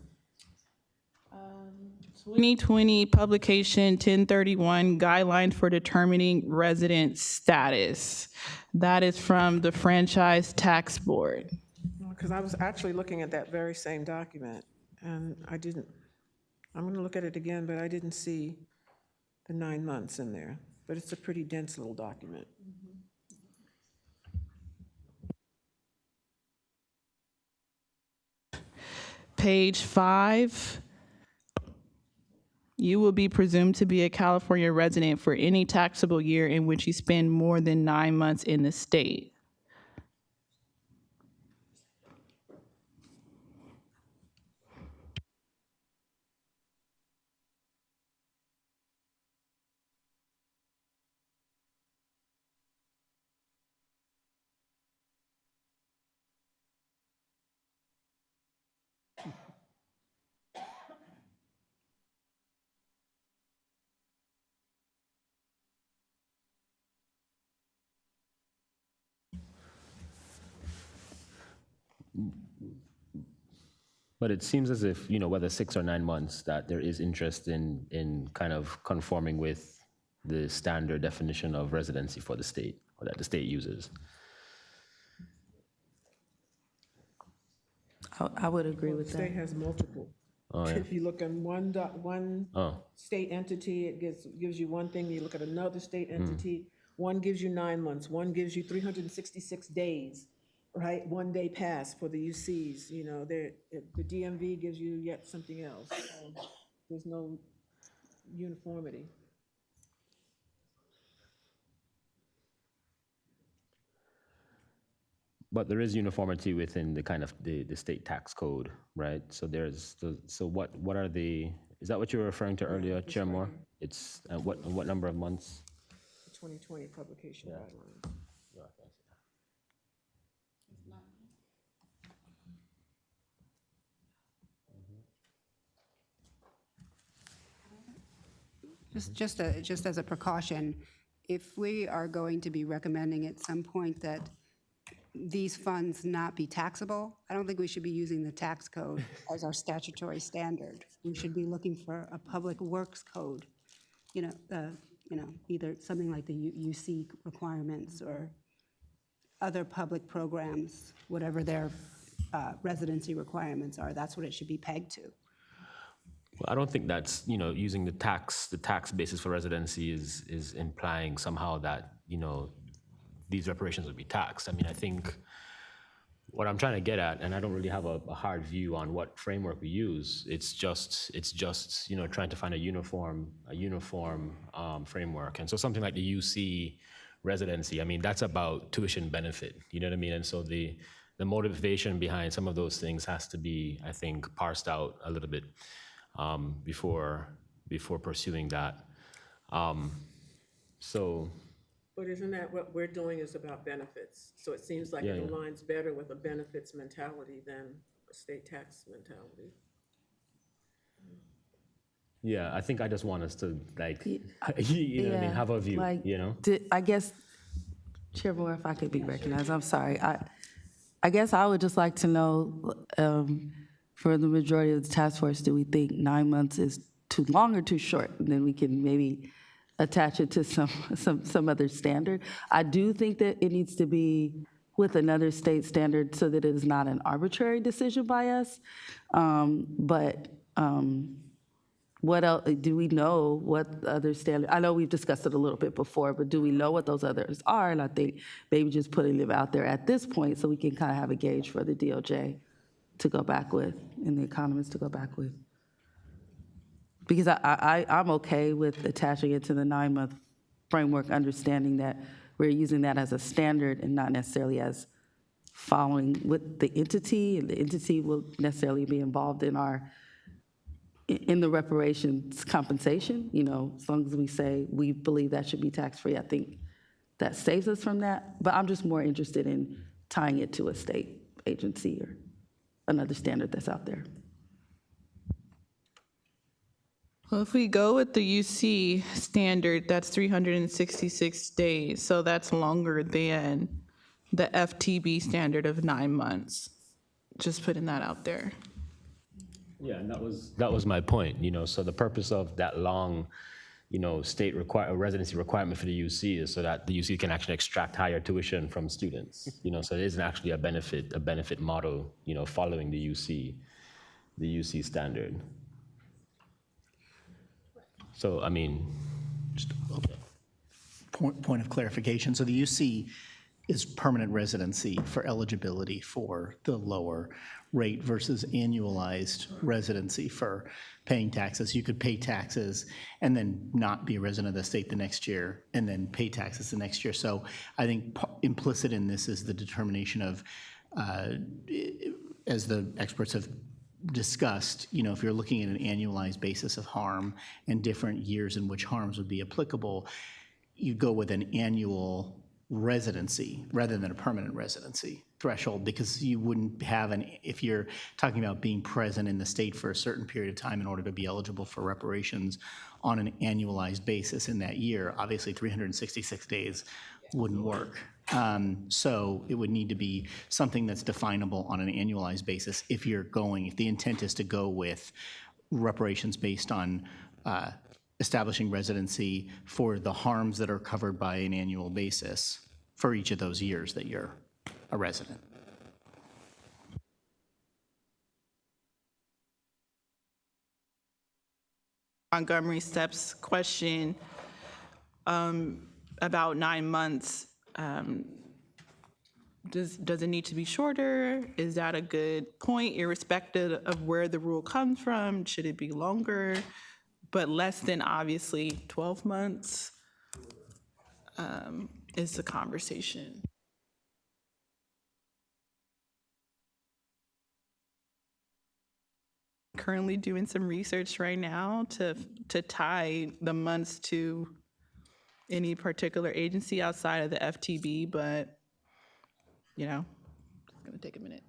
2020 publication 1031 guidelines for determining resident status. That is from the Franchise Tax Board. Because I was actually looking at that very same document, and I'm going to look at it again, but I didn't see the 9 months in there. But it's a pretty dense little document. Page 5. You will be presumed to be a California resident for any taxable year in which you spend more than 9 months in the state. But it seems as if, whether 6 or 9 months, that there is interest in kind of conforming with the standard definition of residency for the state, or that the state uses. I would agree with State that. has multiple. If you look on one state entity, it gives you one thing. You look at another state entity, one gives you 9 months, one gives you 366 days, right? 1 day pass for the UCs, the DMV gives you yet something else. So there's no uniformity. But there is uniformity within the kind of the state tax code, right? So what are is that what you were referring to earlier, Chair Moore? It's what number of months? 2020 publication guidelines. Just as a precaution, if we are going to be recommending at some point that these funds not be taxable, I don't think we should be using the tax code as our statutory standard. We should be looking for a public works code, either something like the UC requirements or other public programs, whatever their residency requirements are. That's what it should be pegged to. Well, I don't think that's, using the tax basis for residency is implying somehow that, these reparations would be taxed. I mean, I think what I'm trying to get at, and I don't really have a hard view on what framework we use, it's just trying to find a uniform framework. And so something like the UC residency, I mean, that's about tuition benefit, you know what I mean? And so the motivation behind some of those things has to be, I think, parsed out a little bit before pursuing that. But isn't that what we're doing is about benefits? So it seems like it aligns better with a benefits mentality than a state tax mentality. Yeah, I think I just want us to what I mean, have a view, I guess, Chair Moore, if I could be recognized, I'm sorry. I guess I would just like to know, for the majority of the task force, do we think 9 months is too long or too short? And then we can maybe attach it to some other standard. I do think that it needs to be with another state standard so that it is not an arbitrary decision by us. But what else, do we know what other standard? I know we've discussed it a little bit before, but do we know what those others are? And I think maybe just putting them out there at this point so we can kind of have a gauge for the DOJ to go back with and the economists to go back with. Because I'm okay with attaching it to the 9-month framework, understanding that we're using that as a standard and not necessarily as following with the entity, and the entity will necessarily be involved in the reparations compensation. As long as we say we believe that should be tax-free, I think that saves us from that. But I'm just more interested in tying it to a state agency or another standard that's out there. Well, if we go with the UC standard, that's 366 days, so that's longer than the FTB standard of 9 months. Just putting that out there. Yeah, and that was my point, so the purpose of that long, state residency requirement for the UC is so that the UC can actually extract higher tuition from students, so it isn't actually a benefit model, following the UC standard. So, I mean, just, okay. Point of clarification. So the UC is permanent residency for eligibility for the lower rate versus annualized residency for paying taxes. You could pay taxes and then not be a resident of the state the next year and then pay taxes the next year. So I think implicit in this is the determination of, as the experts have discussed, if you're looking at an annualized basis of harm and different years in which harms would be applicable, you go with an annual residency rather than a permanent residency threshold, because you wouldn't have if you're talking about being present in the state for a certain period of time in order to be eligible for reparations on an annualized basis in that year, obviously 366 days wouldn't work. So it would need to be something that's definable on an annualized basis if the intent is to go with reparations based on establishing residency for the harms that are covered by an annual basis for each of those years that you're a resident. Montgomery Steps question about 9 months. Does it need to be shorter? Is that a good point, irrespective of where the rule comes from? Should it be longer, but less than obviously 12 months? Is the conversation. Currently doing some research right now to tie the months to any particular agency outside of the FTB, but it's gonna take a minute.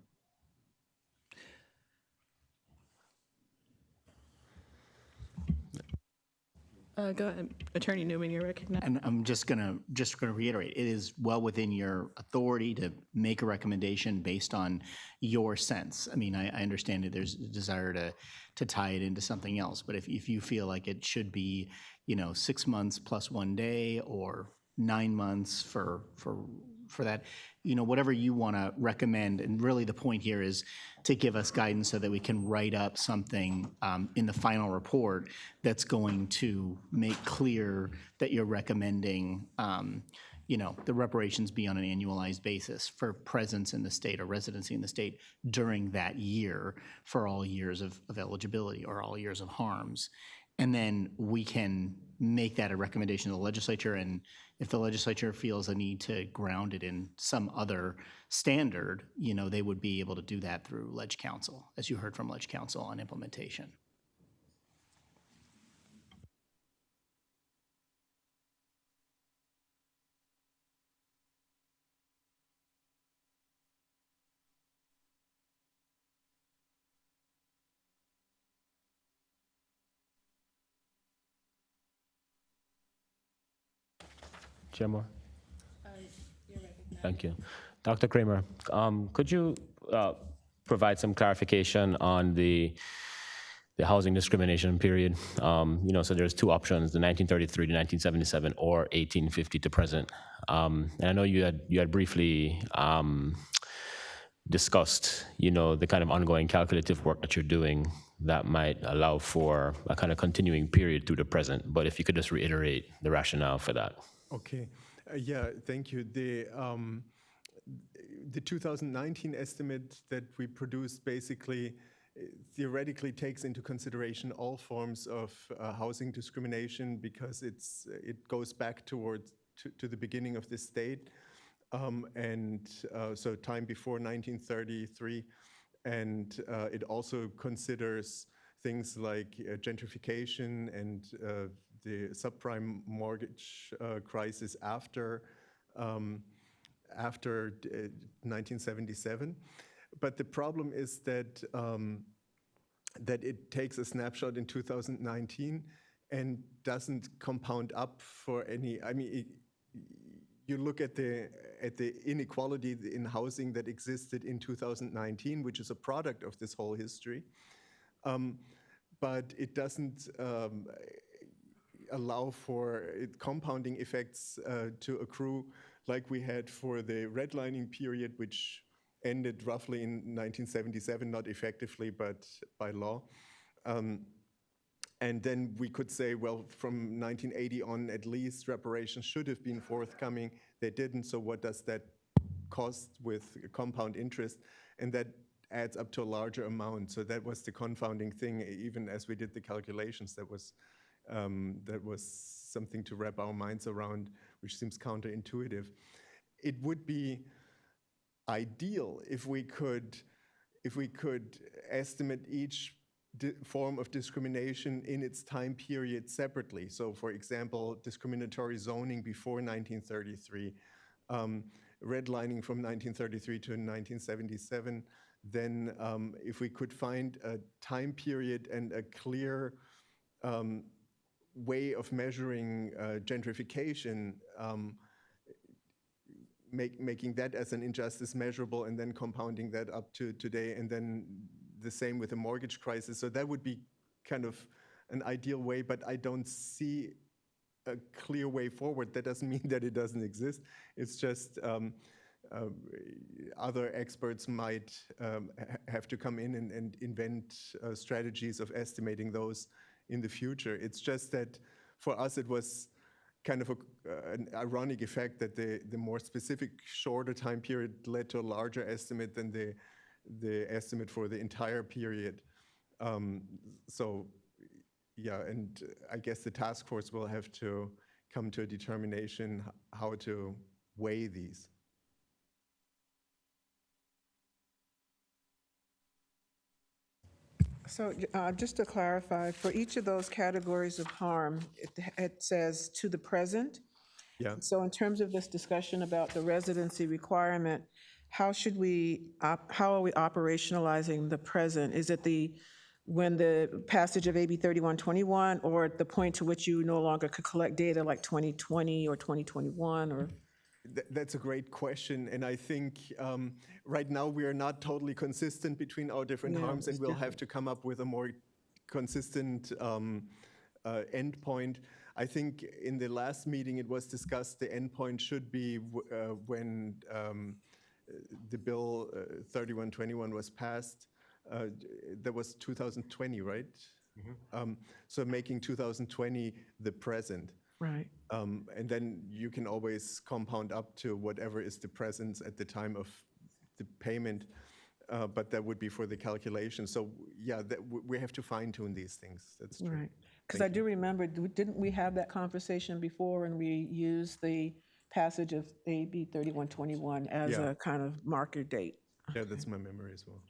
Go ahead, Attorney Newman, you're recognized. And I'm just gonna reiterate, it is well within your authority to make a recommendation based on your sense. I mean, I understand that there's a desire to tie it into something else, but if you feel like it should be, 6 months plus 1 day, or 9 months for that, whatever you want to recommend. And really the point here is to give us guidance so that we can write up something in the final report that's going to make clear that you're recommending, the reparations be on an annualized basis for presence in the state or residency in the state during that year for all years of eligibility or all years of harms. And then we can make that a recommendation to the legislature, and if the legislature feels a need to ground it in some other standard, they would be able to do that through Leg Council, as you heard from Leg Council on implementation. Chair Moore? Thank you. Dr. Kramer, could you provide some clarification on the housing discrimination period? So there's two options, the 1933 to 1977 or 1850 to present. And I know you had briefly discussed, the kind of ongoing calculative work that you're doing that might allow for a kind of continuing period through the present. But if you could just reiterate the rationale for that. Okay, yeah, thank you. The 2019 estimate that we produced basically theoretically takes into consideration all forms of housing discrimination, because it goes back to the beginning of the state, so time before 1933, and it also considers things like gentrification and the subprime mortgage crisis after 1977. But the problem is that it takes a snapshot in 2019 and doesn't compound up for any. I mean, you look at the inequality in housing that existed in 2019, which is a product of this whole history, but it doesn't allow for compounding effects to accrue like we had for the redlining period, which ended roughly in 1977, not effectively, but by law. And then we could say, well, from 1980 on, at least reparations should have been forthcoming. They didn't, so what does that cost with compound interest? And that adds up to a larger amount. So that was the confounding thing, even as we did the calculations. That was something to wrap our minds around, which seems counterintuitive. It would be ideal if we could estimate each form of discrimination in its time period separately. So, for example, discriminatory zoning before 1933, redlining from 1933 to 1977. Then, if we could find a time period and a clear way of measuring gentrification, making that as an injustice measurable and then compounding that up to today, and then the same with the mortgage crisis. So that would be kind of an ideal way, but I don't see a clear way forward. That doesn't mean that it doesn't exist. It's just other experts might have to come in and invent strategies of estimating those in the future. It's just that for us it was kind of an ironic effect that the more specific shorter time period led to a larger estimate than the estimate for the entire period. So yeah, and I guess the task force will have to come to a determination how to weigh these. So just to clarify, for each of those categories of harm, it says to the present. Yeah. So in terms of this discussion about the residency requirement, how are we operationalizing the present? Is it when the passage of AB 3121, or at the point to which you no longer could collect data like 2020 or 2021, or? That's a great question, and I think right now we are not totally consistent between our different harms, and we'll have to come up with a more consistent endpoint. I think in the last meeting it was discussed the endpoint should be when the bill 3121 was passed. That was 2020, right? So making 2020 the present. Right. And then you can always compound up to whatever is the presence at the time of the payment, but that would be for the calculation. So yeah, we have to fine tune these things. That's true. Right. Because I do remember, didn't we have that conversation before when we used the passage of AB 3121 as Yeah. a kind of marker date? Yeah, that's my memory as well.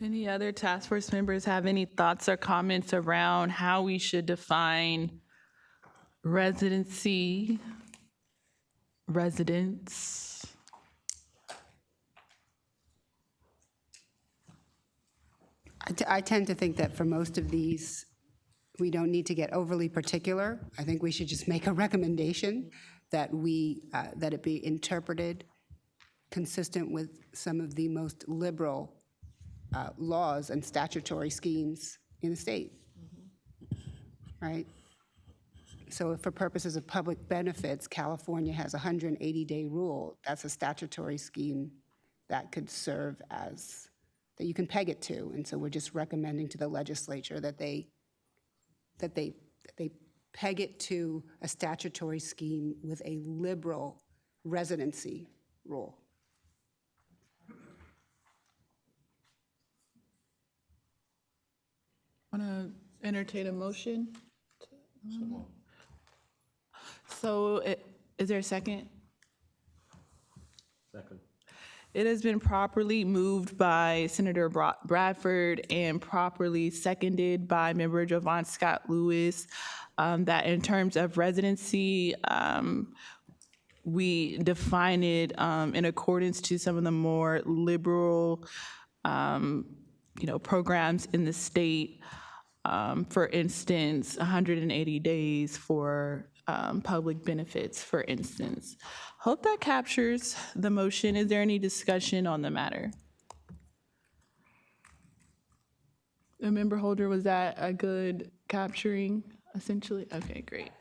Any other task force members have any thoughts or comments around how we should define residency, residence? I tend to think that for most of these, we don't need to get overly particular. I think we should just make a recommendation that that it be interpreted consistent with some of the most liberal laws and statutory schemes in the state, right? So if for purposes of public benefits, California has a 180-day rule, that's a statutory scheme that could serve as, that you can peg it to. And so we're just recommending to the legislature that they peg it to a statutory scheme with a liberal residency rule. Want to entertain a motion? So is there a second? Second. It has been properly moved by Senator Bradford and properly seconded by Member Jovan Scott Lewis that in terms of residency, we define it in accordance to some of the more liberal, programs in the state. For instance, 180 days for public benefits, for instance. Hope that captures the motion. Is there any discussion on the matter? Member Holder, was that a good capturing, essentially? Okay, great.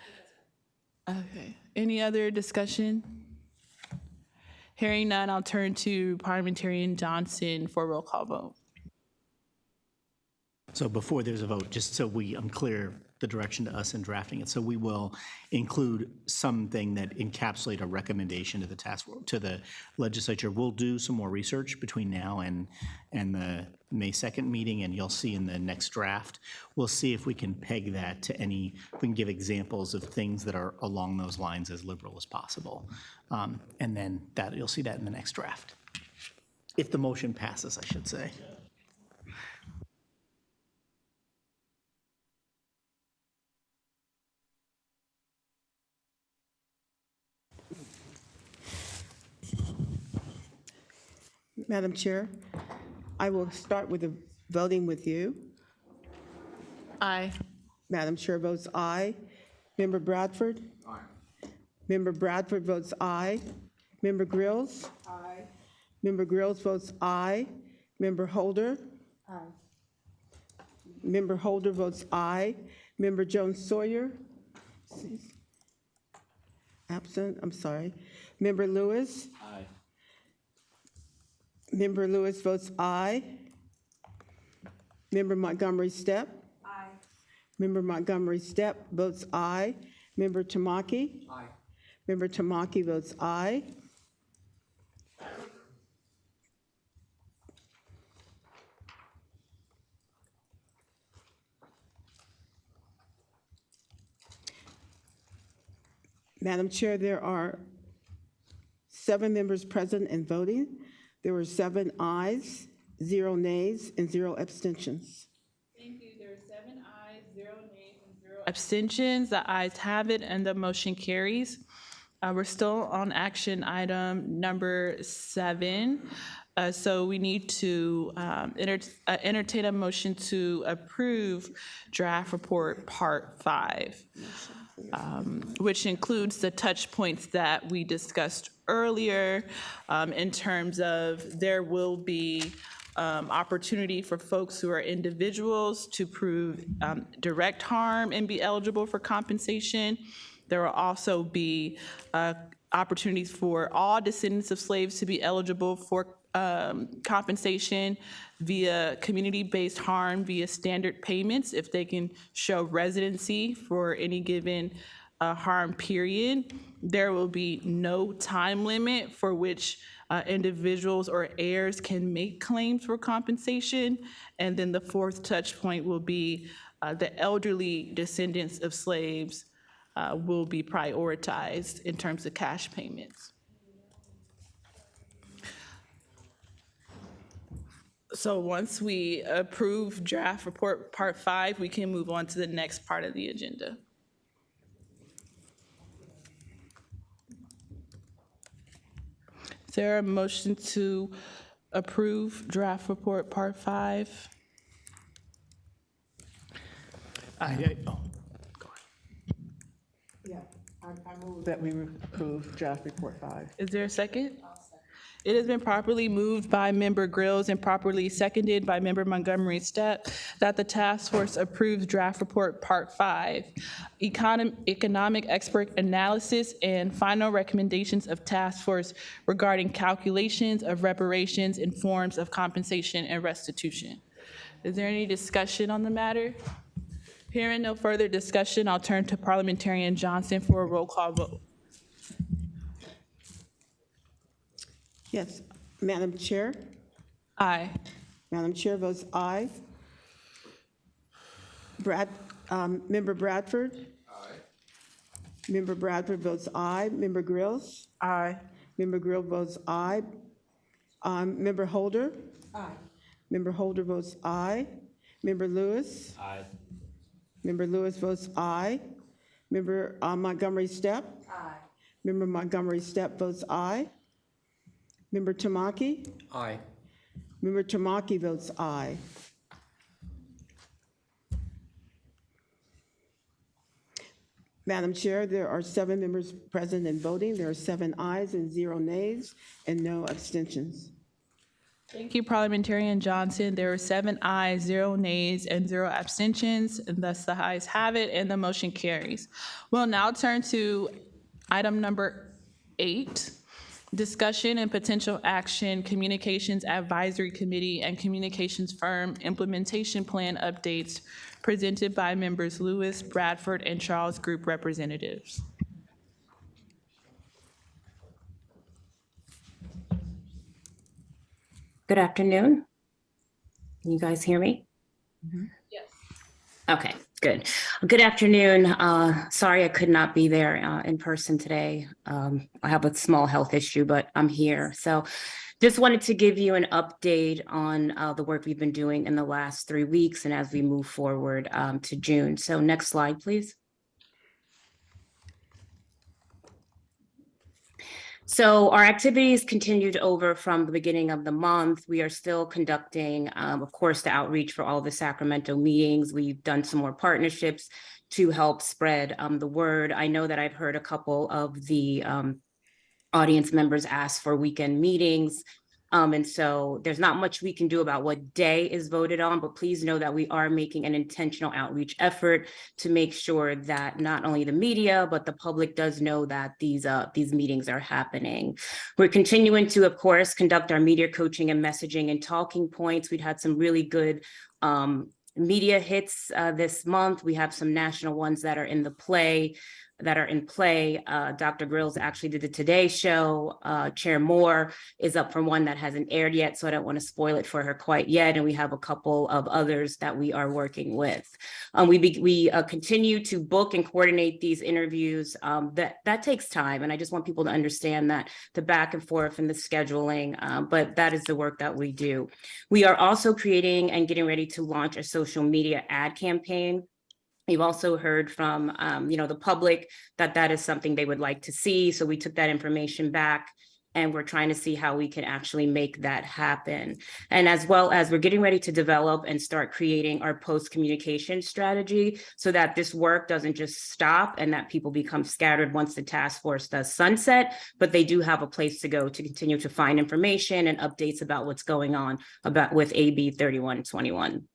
Okay, any other discussion? Hearing none, I'll turn to Parliamentarian Johnson for a roll call vote. So before there's a vote, just so I'm clear the direction to us in drafting it, so we will include something that encapsulate a recommendation to the task force, to the legislature. We'll do some more research between now and the May 2nd meeting, and you'll see in the next draft, we'll see if we can peg that to if we can give examples of things that are along those lines as liberal as possible. And then you'll see that in the next draft. If the motion passes, I should say. Madam Chair, I will start with the voting with you. Aye. Madam Chair votes aye. Member Bradford? Aye. Member Bradford votes aye. Member Grills? Aye. Member Grills votes aye. Member Holder? Aye. Member Holder votes aye. Member Jones Sawyer? Absent, I'm sorry. Member Lewis? Aye. Member Lewis votes aye. Member Montgomery Stepp? Aye. Member Montgomery Stepp votes aye. Member Tamaki? Aye. Member Tamaki votes aye. Madam Chair, there are 7 members present and voting. There were 7 ayes, 0 nays, and 0 abstentions. Thank you. There are 7 ayes, 0 nays, and 0 abstentions. The ayes have it, and the motion carries. We're still on action item number 7. So we need to entertain a motion to approve draft report part 5. Which includes the touch points that we discussed earlier in terms of there will be opportunity for folks who are individuals to prove direct harm and be eligible for compensation. There will also be opportunities for all descendants of slaves to be eligible for compensation via community-based harm, via standard payments, if they can show residency for any given harm period. There will be no time limit for which individuals or heirs can make claims for compensation. And then the 4th touch point will be the elderly descendants of slaves will be prioritized in terms of cash payments. So once we approve draft report part 5, we can move on to the next part of the agenda. Is there a motion to approve draft report part 5? Yeah, I move that we approve draft report 5. Is there a second? It has been properly moved by Member Grills and properly seconded by Member Montgomery Stepp that the task force approves draft report part 5, economic expert analysis and final recommendations of task force regarding calculations of reparations in forms of compensation and restitution. Is there any discussion on the matter? Hearing no further discussion, I'll turn to Parliamentarian Johnson for a roll call vote. Yes, Madam Chair? Aye. Madam Chair votes aye. Member Bradford? Aye. Member Bradford votes aye. Member Grills? Aye. Member Grill votes aye. Member Holder? Aye. Member Holder votes aye. Member Lewis? Aye. Member Lewis votes aye. Member Montgomery Stepp? Aye. Member Montgomery Stepp votes aye. Member Tamaki? Aye. Member Tamaki votes aye. Madam Chair, there are 7 members present and voting. There are 7 ayes and 0 nays and no abstentions. Thank you, Parliamentarian Johnson. There are 7 ayes, 0 nays, and 0 abstentions, and thus the ayes have it, and the motion carries. We'll now turn to item number 8, discussion and potential action, Communications Advisory Committee and Communications Firm Implementation Plan updates presented by members Lewis, Bradford, and Charles Group representatives. Good afternoon. Can you guys hear me? Yes. Okay, good. Good afternoon. Sorry I could not be there in person today. I have a small health issue, but I'm here. So just wanted to give you an update on the work we've been doing in the last 3 weeks and as we move forward to June. So next slide, please. So our activities continued over from the beginning of the month. We are still conducting, of course, the outreach for all the Sacramento meetings. We've done some more partnerships to help spread the word. I know that I've heard a couple of the audience members ask for weekend meetings. And so there's not much we can do about what day is voted on, but please know that we are making an intentional outreach effort to make sure that not only the media, but the public does know that these meetings are happening. We're continuing to, of course, conduct our media coaching and messaging and talking points. We've had some really good media hits this month. We have some national ones that are in play. Dr. Grills actually did the Today Show. Chair Moore is up for one that hasn't aired yet, so I don't want to spoil it for her quite yet. And we have a couple of others that we are working with. We continue to book and coordinate these interviews. That takes time, and I just want people to understand that the back and forth and the scheduling, but that is the work that we do. We are also creating and getting ready to launch a social media ad campaign. We've also heard from, the public that is something they would like to see. So we took that information back and we're trying to see how we can actually make that happen. And as well as we're getting ready to develop and start creating our post-communication strategy so that this work doesn't just stop and that people become scattered once the task force does sunset, but they do have a place to go to continue to find information and updates about what's going on with AB 3121.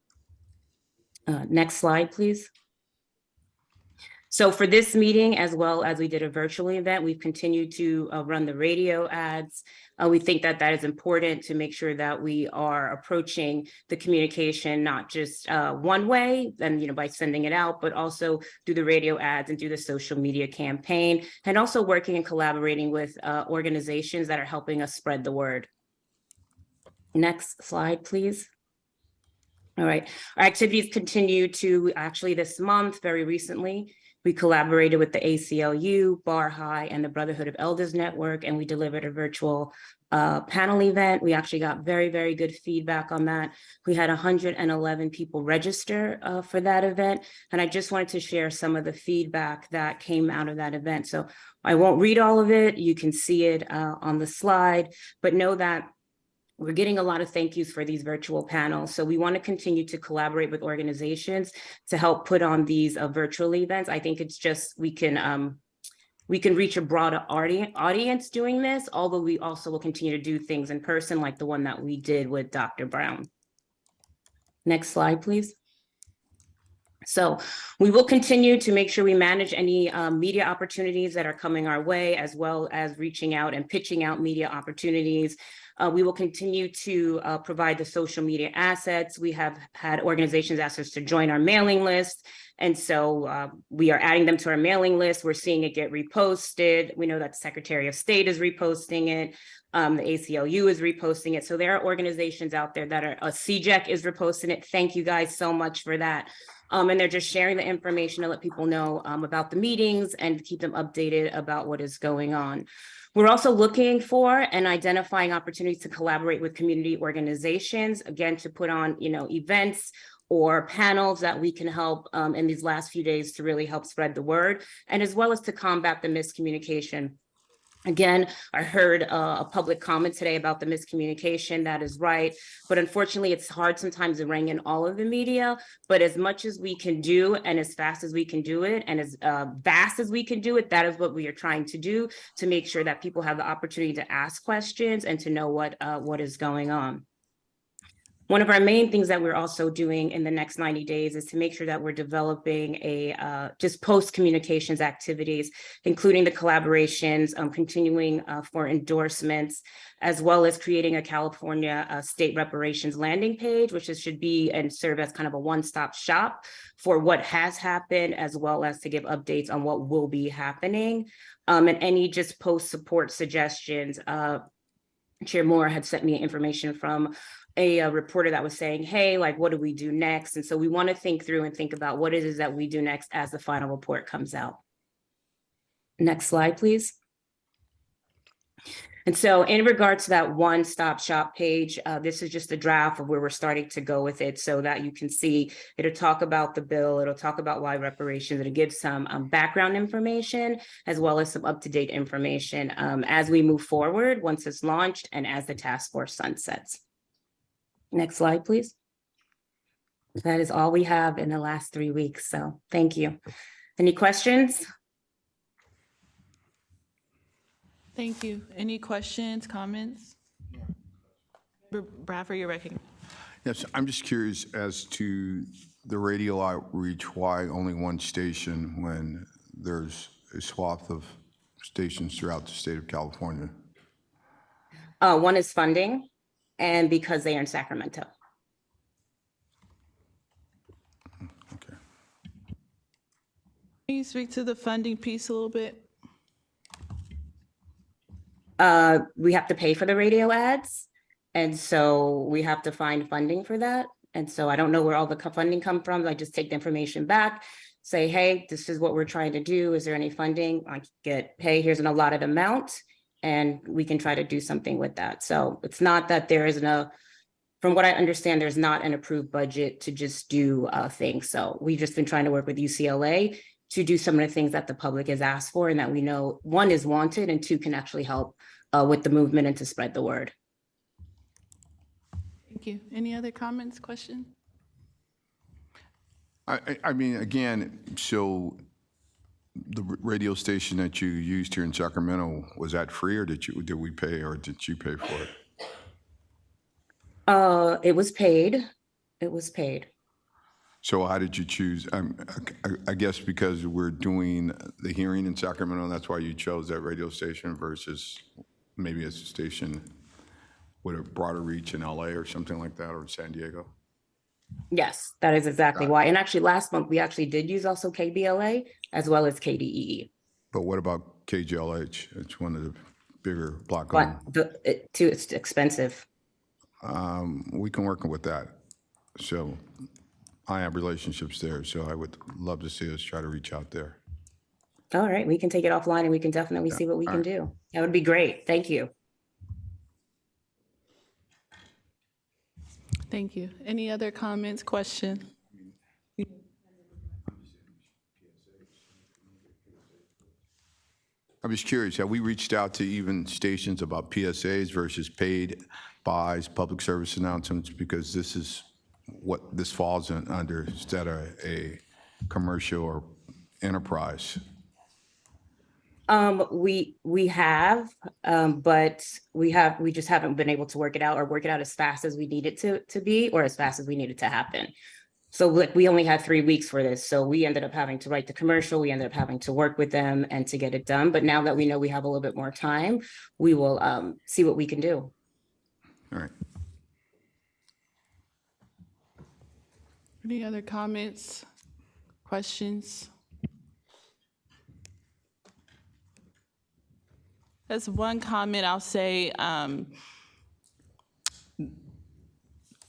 Next slide, please. So for this meeting, as well as we did a virtual event, we've continued to run the radio ads. We think that is important to make sure that we are approaching the communication, not just one way, and by sending it out, but also through the radio ads and through the social media campaign, and also working and collaborating with organizations that are helping us spread the word. Next slide, please. All right, our activities continue to actually this month, very recently. We collaborated with the ACLU, Bar High, and the Brotherhood of Elders Network, and we delivered a virtual panel event. We actually got very, very good feedback on that. We had 111 people register for that event, and I just wanted to share some of the feedback that came out of that event. So I won't read all of it. You can see it on the slide, but know that we're getting a lot of thank yous for these virtual panels. So we want to continue to collaborate with organizations to help put on these virtual events. I think it's just we can reach a broader audience doing this, although we also will continue to do things in person like the one that we did with Dr. Brown. Next slide, please. So we will continue to make sure we manage any media opportunities that are coming our way, as well as reaching out and pitching out media opportunities. We will continue to provide the social media assets. We have had organizations ask us to join our mailing list. And so we are adding them to our mailing list. We're seeing it get reposted. We know that the Secretary of State is reposting it. The ACLU is reposting it. So there are organizations out there that are, CJEC is reposting it. Thank you guys so much for that. And they're just sharing the information to let people know about the meetings and keep them updated about what is going on. We're also looking for and identifying opportunities to collaborate with community organizations, again, to put on, events or panels that we can help in these last few days to really help spread the word, and as well as to combat the miscommunication. Again, I heard a public comment today about the miscommunication. That is right. But unfortunately, it's hard sometimes to rein in all of the media. But as much as we can do and as fast as we can do it and as vast as we can do it, that is what we are trying to do to make sure that people have the opportunity to ask questions and to know what is going on. One of our main things that we're also doing in the next 90 days is to make sure that we're developing just post-communications activities, including the collaborations, continuing for endorsements, as well as creating a California state reparations landing page, which should be and serve as kind of a one-stop shop for what has happened, as well as to give updates on what will be happening. And any just post-support suggestions. Chair Moore had sent me information from a reporter that was saying, hey, what do we do next? And so we want to think through and think about what it is that we do next as the final report comes out. Next slide, please. And so in regards to that one-stop shop page, this is just a draft of where we're starting to go with it so that you can see, it'll talk about the bill, it'll talk about why reparations, it'll give some background information as well as some up-to-date information as we move forward once it's launched and as the task force sunsets. Next slide, please. That is all we have in the last 3 weeks, so thank you. Any questions? Thank you. Any questions, comments? Bradford, you're recognized. Yes, I'm just curious as to the radio outreach, why only one station when there's a swath of stations throughout the state of California? One is funding, and because they are in Sacramento. Okay. Can you speak to the funding piece a little bit? We have to pay for the radio ads. And so we have to find funding for that. And so I don't know where all the funding come from. I just take the information back, say, hey, this is what we're trying to do. Is there any funding? I get, hey, here's an allotted amount, and we can try to do something with that. So it's not that there isn't a, from what I understand, there's not an approved budget to just do things. So we've just been trying to work with UCLA to do some of the things that the public has asked for and that we know, one, is wanted, and two, can actually help with the movement and to spread the word. Thank you. Any other comments, questions? I mean, again, so the radio station that you used here in Sacramento, was that free, or did we pay, or did you pay for it? It was paid. It was paid. So how did you choose? I guess because we're doing the hearing in Sacramento, that's why you chose that radio station versus maybe a station with a broader reach in LA or something like that, or San Diego? Yes, that is exactly why. And actually last month, we actually did use also KBLA as well as KDEE. But what about KGLH? It's one of the bigger But block-owned. it's expensive. We can work with that. So I have relationships there, so I would love to see us try to reach out there. All right, we can take it offline and we can definitely see what we can do. That would be great. Thank you. Thank you. Any other comments, questions? I'm just curious, have we reached out to even stations about PSAs versus paid buys, public service announcements? Because this is what this falls under, instead of a commercial or enterprise. We have, but we just haven't been able to work it out as fast as we need it to be, or as fast as we need it to happen. So like, we only had 3 weeks for this. So we ended up having to write the commercial. We ended up having to work with them and to get it done. But now that we know we have a little bit more time, we will see what we can do. All right. Any other comments, questions? As one comment, I'll say,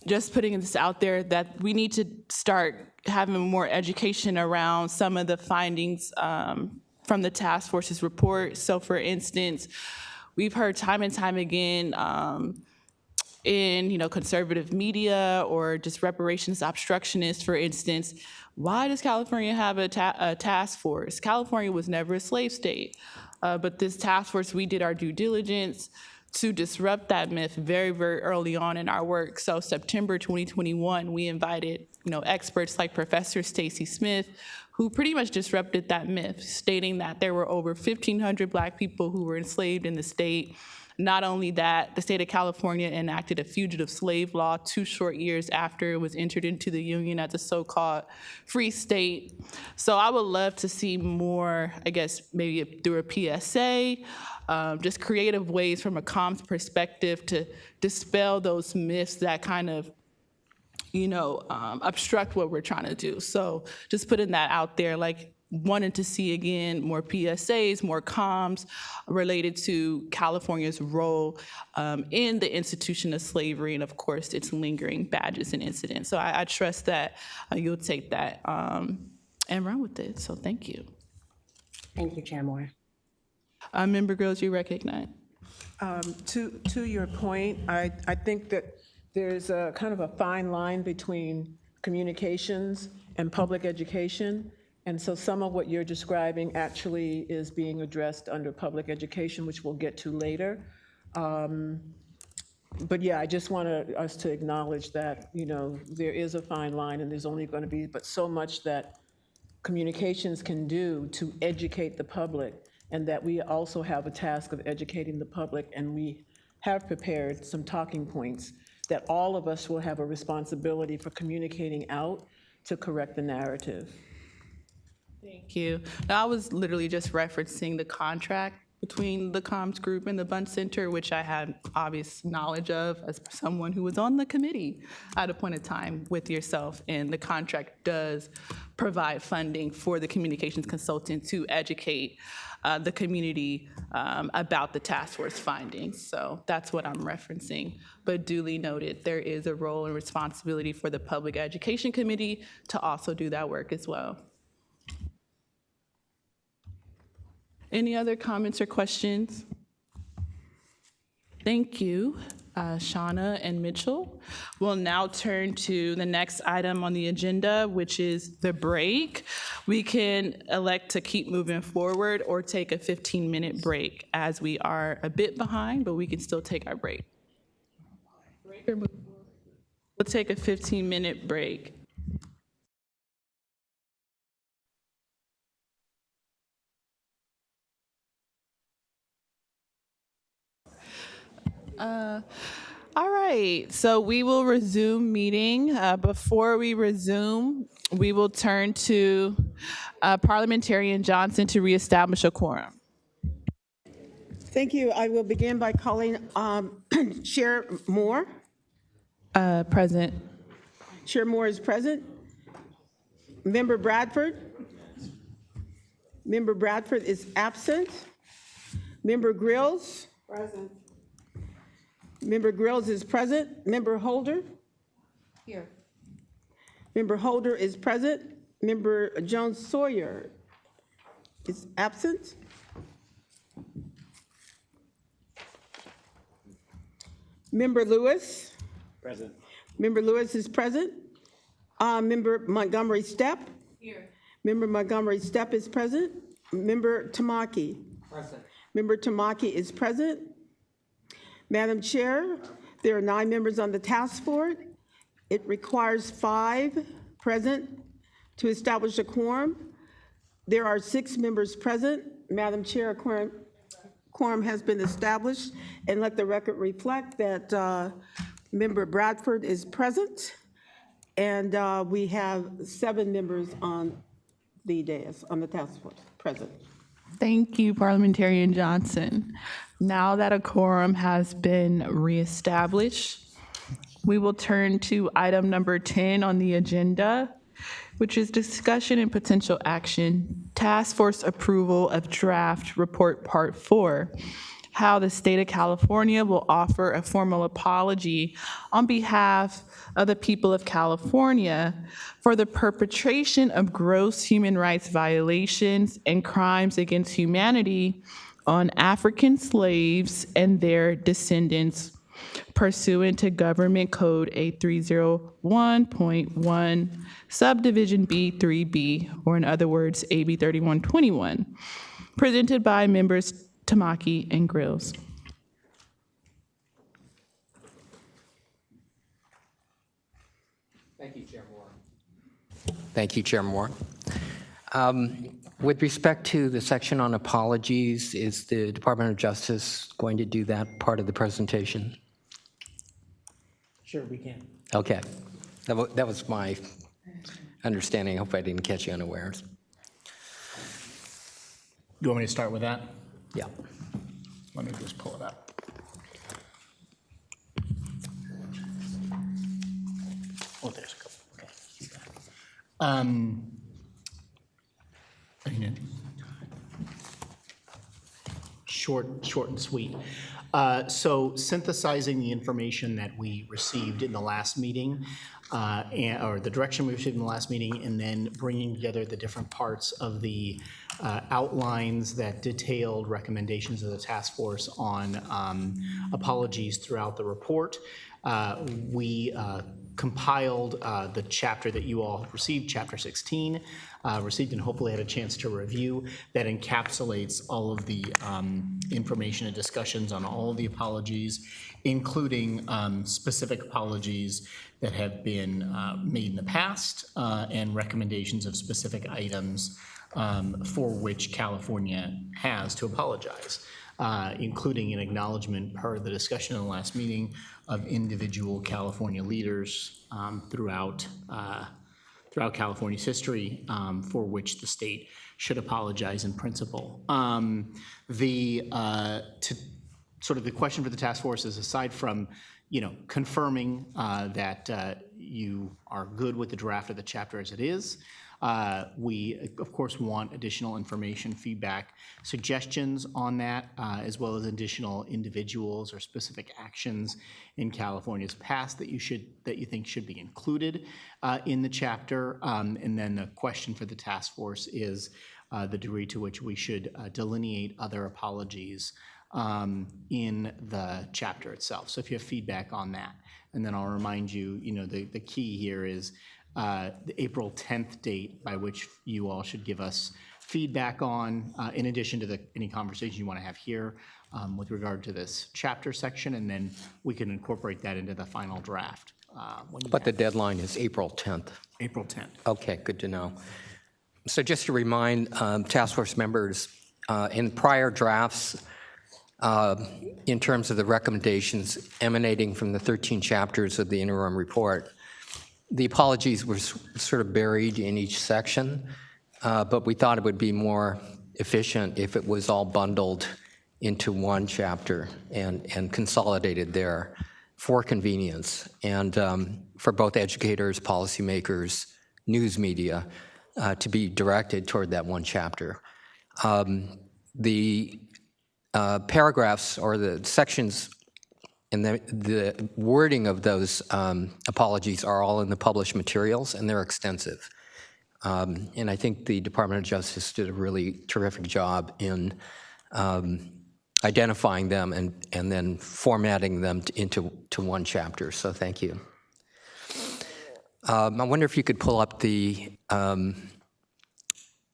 just putting this out there, that we need to start having more education around some of the findings from the task force's report. So for instance, we've heard time and time again in conservative media or just reparations obstructionists, for instance, why does California have a task force? California was never a slave state. But this task force, we did our due diligence to disrupt that myth very, very early on in our work. So September 2021, we invited experts like Professor Stacy Smith, who pretty much disrupted that myth, stating that there were over 1,500 Black people who were enslaved in the state. Not only that, the state of California enacted a fugitive slave law 2 short years after it was entered into the Union as a so-called free state. So I would love to see more, I guess, maybe through a PSA, just creative ways from a comms perspective to dispel those myths that kind of obstruct what we're trying to do. So just putting that out there, like wanting to see, again, more PSAs, more comms related to California's role in the institution of slavery and, of course, its lingering badges and incidents. So I trust that you'll take that and run with it. So thank you. Thank you, Chair Moore. Member Grills, you recognize. To your point, I think that there's a kind of a fine line between communications and public education. And so some of what you're describing actually is being addressed under public education, which we'll get to later. But yeah, I just want us to acknowledge that, there is a fine line and there's only going to be but so much that communications can do to educate the public, and that we also have a task of educating the public, and we have prepared some talking points that all of us will have a responsibility for communicating out to correct the narrative. Thank you. Now, I was literally just referencing the contract between the comms group and the Bunch Center, which I had obvious knowledge of as someone who was on the committee at a point in time with yourself. And the contract does provide funding for the communications consultant to educate the community about the task force findings. So that's what I'm referencing. But duly noted, there is a role and responsibility for the Public Education Committee to also do that work as well. Any other comments or questions? Thank you, Shauna and Mitchell. We'll now turn to the next item on the agenda, which is the break. We can elect to keep moving forward or take a 15-minute break, as we are a bit behind, but we can still take our break. We'll take a 15-minute break. All right, so we will resume meeting. Before we resume, we will turn to Parliamentarian Johnson to reestablish a quorum. Thank you. I will begin by calling Chair Moore. Present. Chair Moore is present. Member Bradford? Member Bradford is absent. Member Grills? Present. Member Grills is present. Member Holder? Here. Member Holder is present. Member Jones Sawyer is absent. Member Lewis? Present. Member Lewis is present. Member Montgomery Stepp? Here. Member Montgomery Stepp is present. Member Tamaki? Present. Member Tamaki is present. Madam Chair, there are 9 members on the task force. It requires 5 present to establish a quorum. There are 6 members present. Madam Chair, a quorum has been established, and let the record reflect that Member Bradford is present, and we have 7 members on the dais, on the task force, present. Thank you, Parliamentarian Johnson. Now that a quorum has been reestablished, we will turn to item number 10 on the agenda, which is discussion and potential action, task force approval of draft report part 4, how the state of California will offer a formal apology on behalf of the people of California for the perpetration of gross human rights violations and crimes against humanity on African slaves and their descendants pursuant to Government Code 8301.1, Subdivision B3B, or in other words, AB 3121, presented by members Tamaki and Grills. Thank you, Chair Moore. Thank you, Chair Moore. With respect to the section on apologies, is the Department of Justice going to do that part of the presentation? Sure, we can. Okay. That was my understanding. I hope I didn't catch you unawares. You want me to start with that? Yeah. Let me just pull it up. Oh, there's a couple. Okay. short and sweet. So synthesizing the information that we received in the last meeting, or the direction we received in the last meeting, and then bringing together the different parts of the outlines that detailed recommendations of the task force on apologies throughout the report. We compiled the chapter that you all received, chapter 16, received and hopefully had a chance to review, that encapsulates all of the information and discussions on all of the apologies, including specific apologies that have been made in the past and recommendations of specific items for which California has to apologize, including an acknowledgement per the discussion in the last meeting of individual California leaders throughout California's history for which the state should apologize in principle. Sort of the question for the task force is, aside from, confirming that you are good with the draft of the chapter as it is, we, of course, want additional information, feedback, suggestions on that, as well as additional individuals or specific actions in California's past that you think should be included in the chapter. And then the question for the task force is the degree to which we should delineate other apologies in the chapter itself. So if you have feedback on that, and then I'll remind you, the key here is the April 10th date by which you all should give us feedback on, in addition to any conversation you want to have here with regard to this chapter section, and then we can incorporate that into the final draft. But the deadline is April 10th. April 10th. Okay, good to know. So just to remind task force members, in prior drafts, in terms of the recommendations emanating from the 13 chapters of the interim report, the apologies were sort of buried in each section, but we thought it would be more efficient if it was all bundled into one chapter and consolidated there for convenience and for both educators, policymakers, news media to be directed toward that one chapter. The paragraphs or the sections and the wording of those apologies are all in the published materials, and they're extensive. And I think the Department of Justice did a really terrific job in identifying them and then formatting them into one chapter. So thank you. I wonder if you could pull up the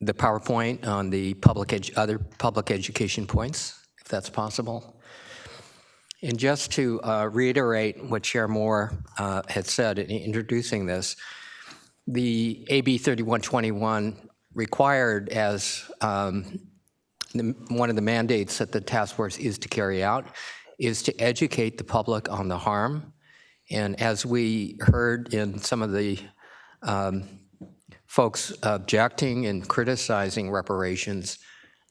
PowerPoint on the other public education points, if that's possible. And just to reiterate what Chair Moore had said in introducing this, the AB 3121 required as one of the mandates that the task force is to carry out is to educate the public on the harm. And as we heard in some of the folks objecting and criticizing reparations,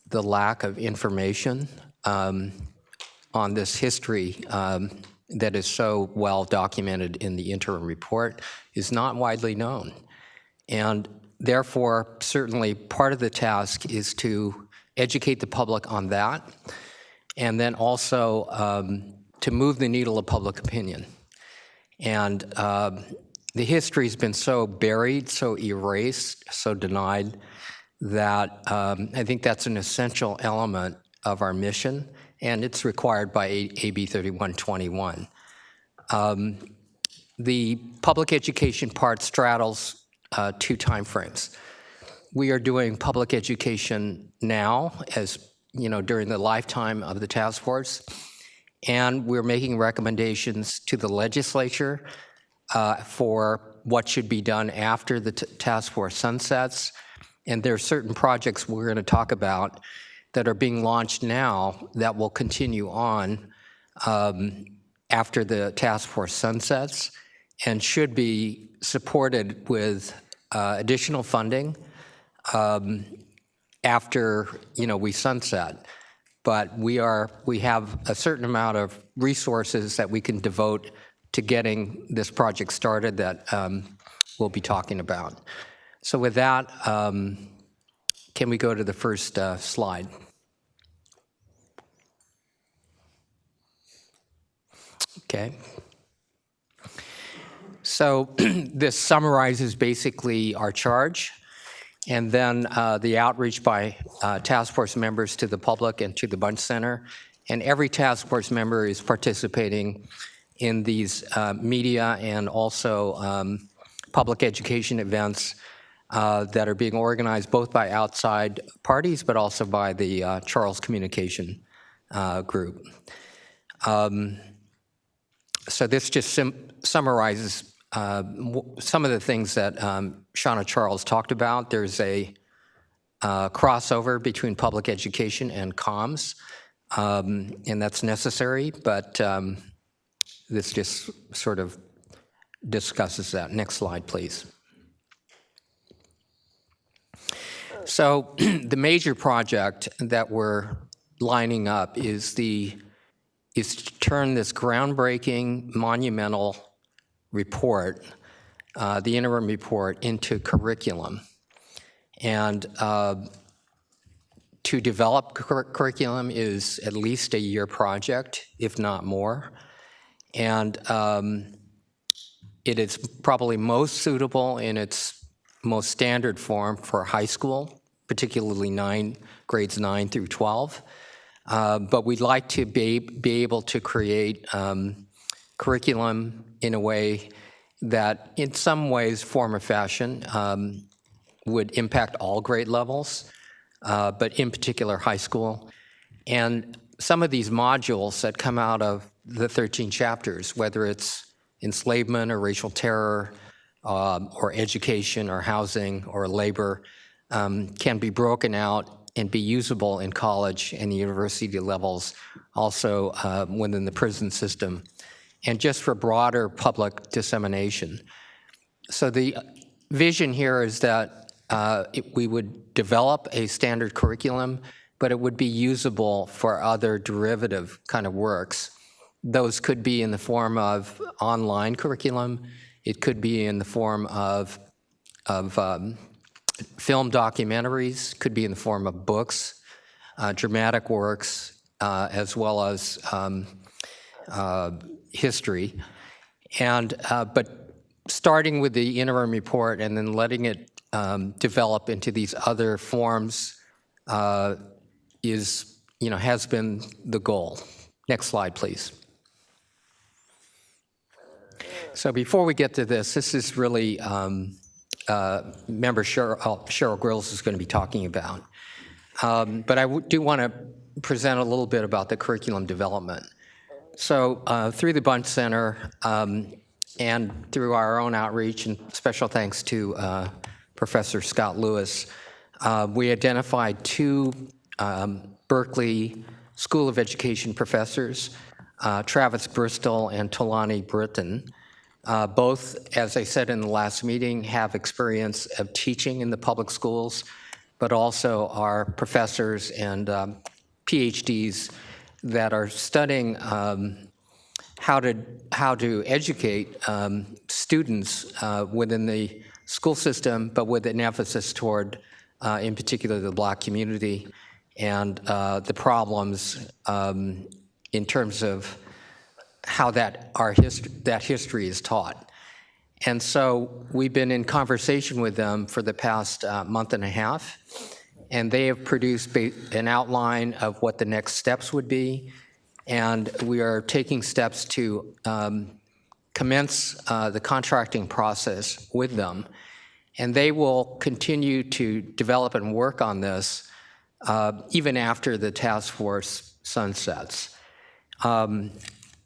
the lack of information on this history that is so well documented in the interim report is not widely known. And therefore, certainly part of the task is to educate the public on that, and then also to move the needle of public opinion. And the history's been so buried, so erased, so denied, that I think that's an essential element of our mission, and it's required by AB 3121. The public education part straddles two timeframes. We are doing public education now, as during the lifetime of the task force, and we're making recommendations to the legislature for what should be done after the task force sunsets. And there are certain projects we're going to talk about that are being launched now that will continue on after the task force sunsets and should be supported with additional funding after we sunset. But we have a certain amount of resources that we can devote to getting this project started that we'll be talking about. So with that, can we go to the first slide? Okay. So this summarizes basically our charge, and then the outreach by task force members to the public and to the Bunch Center. And every task force member is participating in these media and also public education events that are being organized both by outside parties, but also by the Charles Communication Group. So this just summarizes some of the things that Shauna Charles talked about. There's a crossover between public education and comms, and that's necessary, but this just sort of discusses that. Next slide, please. So the major project that we're lining up is to turn this groundbreaking, monumental report, the interim report, into curriculum. And to develop curriculum is at least a year project, if not more. And it is probably most suitable in its most standard form for high school, particularly grades 9 through 12. But we'd like to be able to create curriculum in a way that, in some ways, form or fashion, would impact all grade levels, but in particular high school. And some of these modules that come out of the 13 chapters, whether it's enslavement or racial terror, or education or housing or labor, can be broken out and be usable in college and the university levels, also within the prison system, and just for broader public dissemination. So the vision here is that we would develop a standard curriculum, but it would be usable for other derivative kind of works. Those could be in the form of online curriculum. It could be in the form of film documentaries, could be in the form of books, dramatic works, as well as history. And but starting with the interim report and then letting it develop into these other forms has been the goal. Next slide, please. So before we get to this is really member Cheryl Grills is going to be talking about. But I do want to present a little bit about the curriculum development. So through the Bunch Center and through our own outreach, and special thanks to Professor Scott Lewis, we identified two Berkeley School of Education professors, Travis Bristol and Tolani Britton. Both, as I said in the last meeting, have experience of teaching in the public schools, but also are professors and PhDs that are studying how to educate students within the school system, but with an emphasis toward, in particular, the Black community and the problems in terms of how that history is taught. And so we've been in conversation with them for the past month and a half, and they have produced an outline of what the next steps would be, and we are taking steps to commence the contracting process with them. And they will continue to develop and work on this even after the task force sunsets.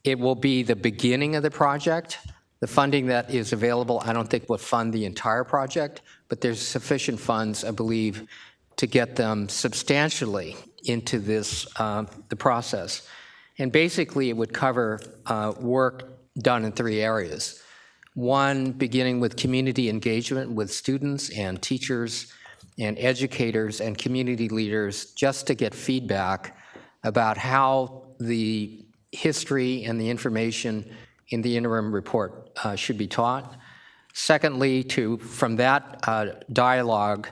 It will be the beginning of the project. The funding that is available, I don't think will fund the entire project, but there's sufficient funds, I believe, to get them substantially into this, the process. And basically, it would cover work done in three areas. One, beginning with community engagement with students and teachers and educators and community leaders, just to get feedback about how the history and the information in the interim report should be taught. Secondly, from that dialogue,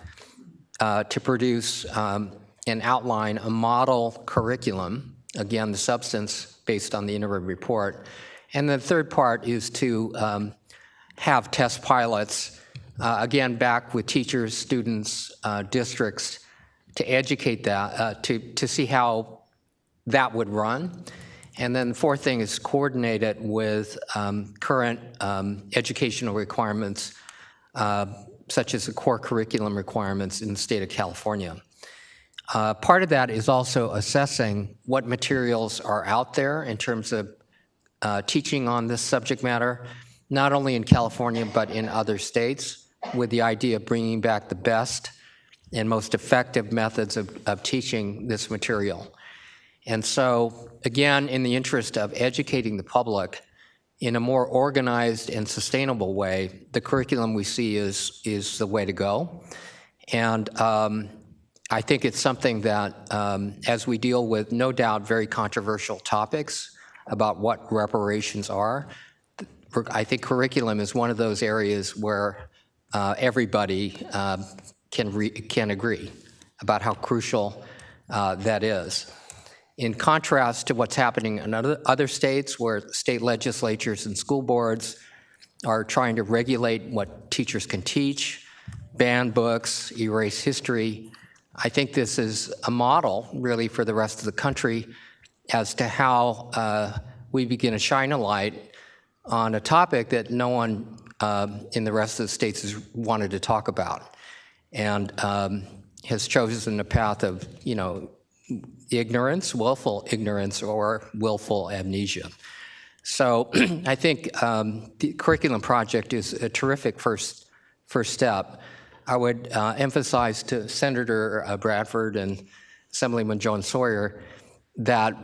to produce and outline a model curriculum, again, the substance based on the interim report. And the third part is to have test pilots, again, back with teachers, students, districts, to educate that, to see how that would run. And then the fourth thing is coordinate it with current educational requirements, such as the core curriculum requirements in the state of California. Part of that is also assessing what materials are out there in terms of teaching on this subject matter, not only in California, but in other states, with the idea of bringing back the best and most effective methods of teaching this material. And so, again, in the interest of educating the public in a more organized and sustainable way, the curriculum we see is the way to go. And I think it's something that, as we deal with, no doubt, very controversial topics about what reparations are, I think curriculum is one of those areas where everybody can agree about how crucial that is. In contrast to what's happening in other states, where state legislatures and school boards are trying to regulate what teachers can teach, ban books, erase history, I think this is a model, really, for the rest of the country as to how we begin to shine a light on a topic that no one in the rest of the states has wanted to talk about, and has chosen a path of, ignorance, willful ignorance, or willful amnesia. So I think the curriculum project is a terrific first step. I would emphasize to Senator Bradford and Assemblyman Jones Sawyer that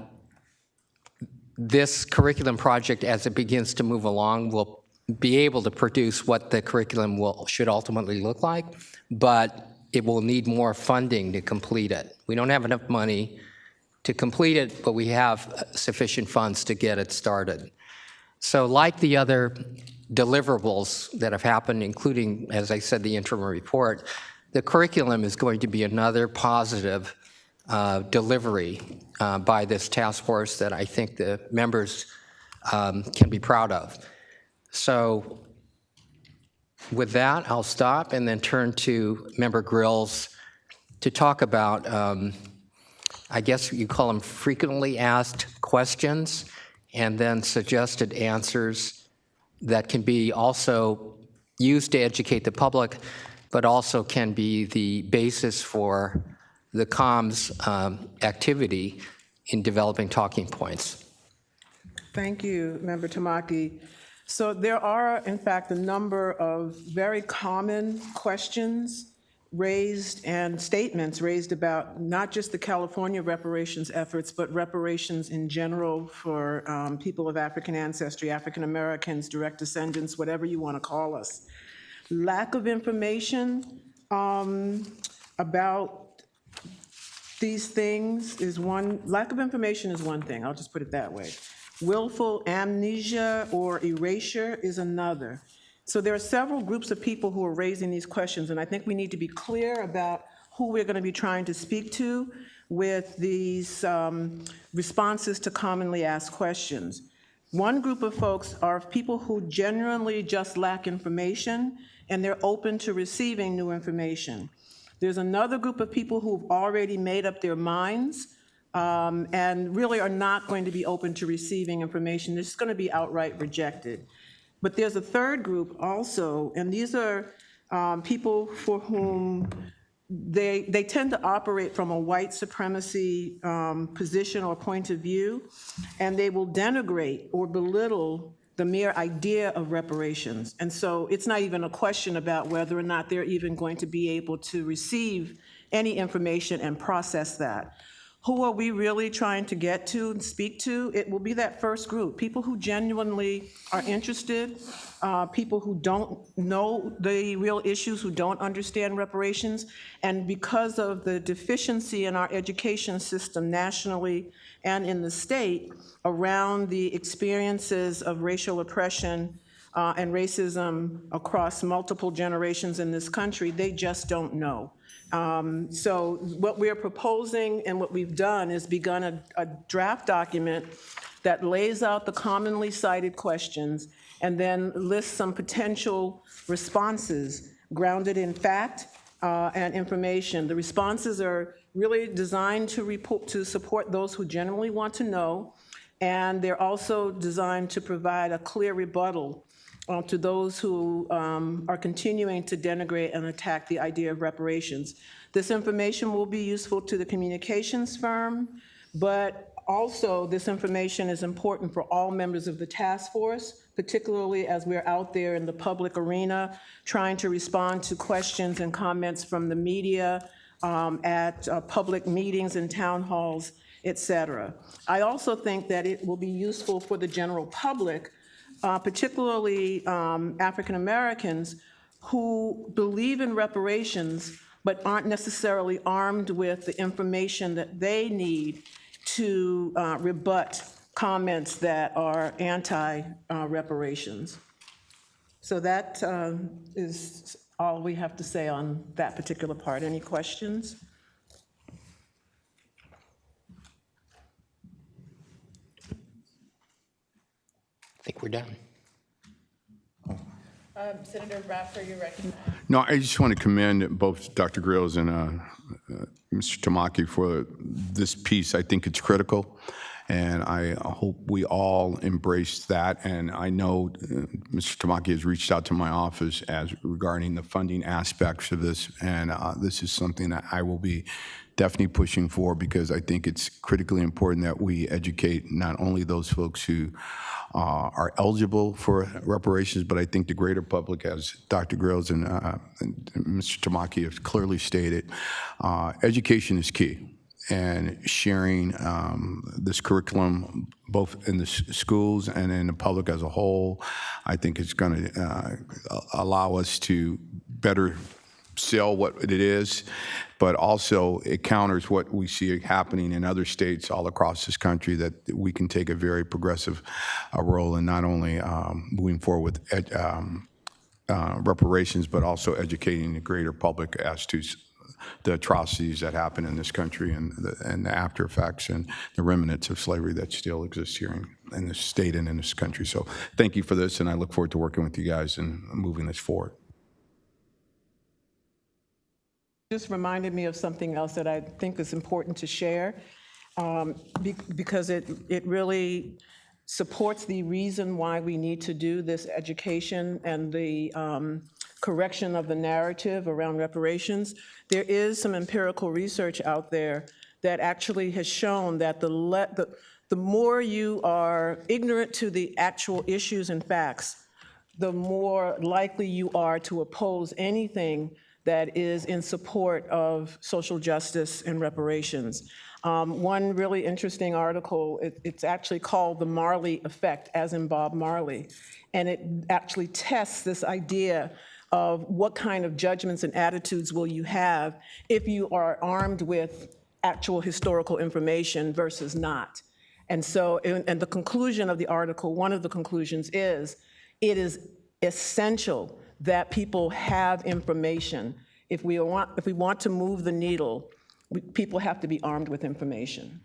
this curriculum project, as it begins to move along, will be able to produce what the curriculum should ultimately look like, but it will need more funding to complete it. We don't have enough money to complete it, but we have sufficient funds to get it started. So like the other deliverables that have happened, including, as I said, the interim report, the curriculum is going to be another positive delivery by this task force that I think the members can be proud of. So with that, I'll stop and then turn to Member Grills to talk about, I guess you call them frequently asked questions, and then suggested answers that can be also used to educate the public, but also can be the basis for the comms activity in developing talking points. Thank you, Member Tamaki. So there are, in fact, a number of very common questions raised and statements raised about not just the California reparations efforts, but reparations in general for people of African ancestry, African Americans, direct descendants, whatever you want to call us. Lack of information about these things is one, lack of information is one thing, I'll just put it that way. Willful amnesia or erasure is another. So there are several groups of people who are raising these questions, and I think we need to be clear about who we're going to be trying to speak to with these responses to commonly asked questions. One group of folks are people who genuinely just lack information, and they're open to receiving new information. There's another group of people who've already made up their minds and really are not going to be open to receiving information. They're just going to be outright rejected. But there's a third group also, and these are people for whom they tend to operate from a white supremacy position or point of view, and they will denigrate or belittle the mere idea of reparations. And so it's not even a question about whether or not they're even going to be able to receive any information and process that. Who are we really trying to get to and speak to? It will be that first group, people who genuinely are interested, people who don't know the real issues, who don't understand reparations, and because of the deficiency in our education system nationally and in the state around the experiences of racial oppression and racism across multiple generations in this country, they just don't know. So what we're proposing and what we've done is begun a draft document that lays out the commonly cited questions and then lists some potential responses grounded in fact and information. The responses are really designed to support those who generally want to know, and they're also designed to provide a clear rebuttal to those who are continuing to denigrate and attack the idea of reparations. This information will be useful to the communications firm, but also this information is important for all members of the task force, particularly as we're out there in the public arena trying to respond to questions and comments from the media at public meetings and town halls, et cetera. I also think that it will be useful for the general public, particularly African Americans who believe in reparations but aren't necessarily armed with the information that they need to rebut comments that are anti-reparations. So that is all we have to say on that particular part. Any questions? I think we're done. Senator Bradford, you're recognized. No, I just want to commend both Dr. Grills and Mr. Tamaki for this piece. I think it's critical, and I hope we all embrace that. And I know Mr. Tamaki has reached out to my office as regarding the funding aspects of this, and this is something that I will be definitely pushing for, because I think it's critically important that we educate not only those folks who are eligible for reparations, but I think the greater public, as Dr. Grills and Mr. Tamaki have clearly stated, education is key. And sharing this curriculum, both in the schools and in the public as a whole, I think it's going to allow us to better sell what it is, but also it counters what we see happening in other states all across this country, that we can take a very progressive role in not only moving forward with reparations, but also educating the greater public as to the atrocities that happen in this country and the after effects and the remnants of slavery that still exists here in this state and in this country. So thank you for this, and I look forward to working with you guys and moving this forward. Just reminded me of something else that I think is important to share, because it really supports the reason why we need to do this education and the correction of the narrative around reparations. There is some empirical research out there that actually has shown that the more you are ignorant to the actual issues and facts, the more likely you are to oppose anything that is in support of social justice and reparations. One really interesting article, it's actually called The Marley Effect, as in Bob Marley, and it actually tests this idea of what kind of judgments and attitudes will you have if you are armed with actual historical information versus not. And so, and the conclusion of the article, one of the conclusions is, it is essential that people have information. If we want to move the needle, people have to be armed with information.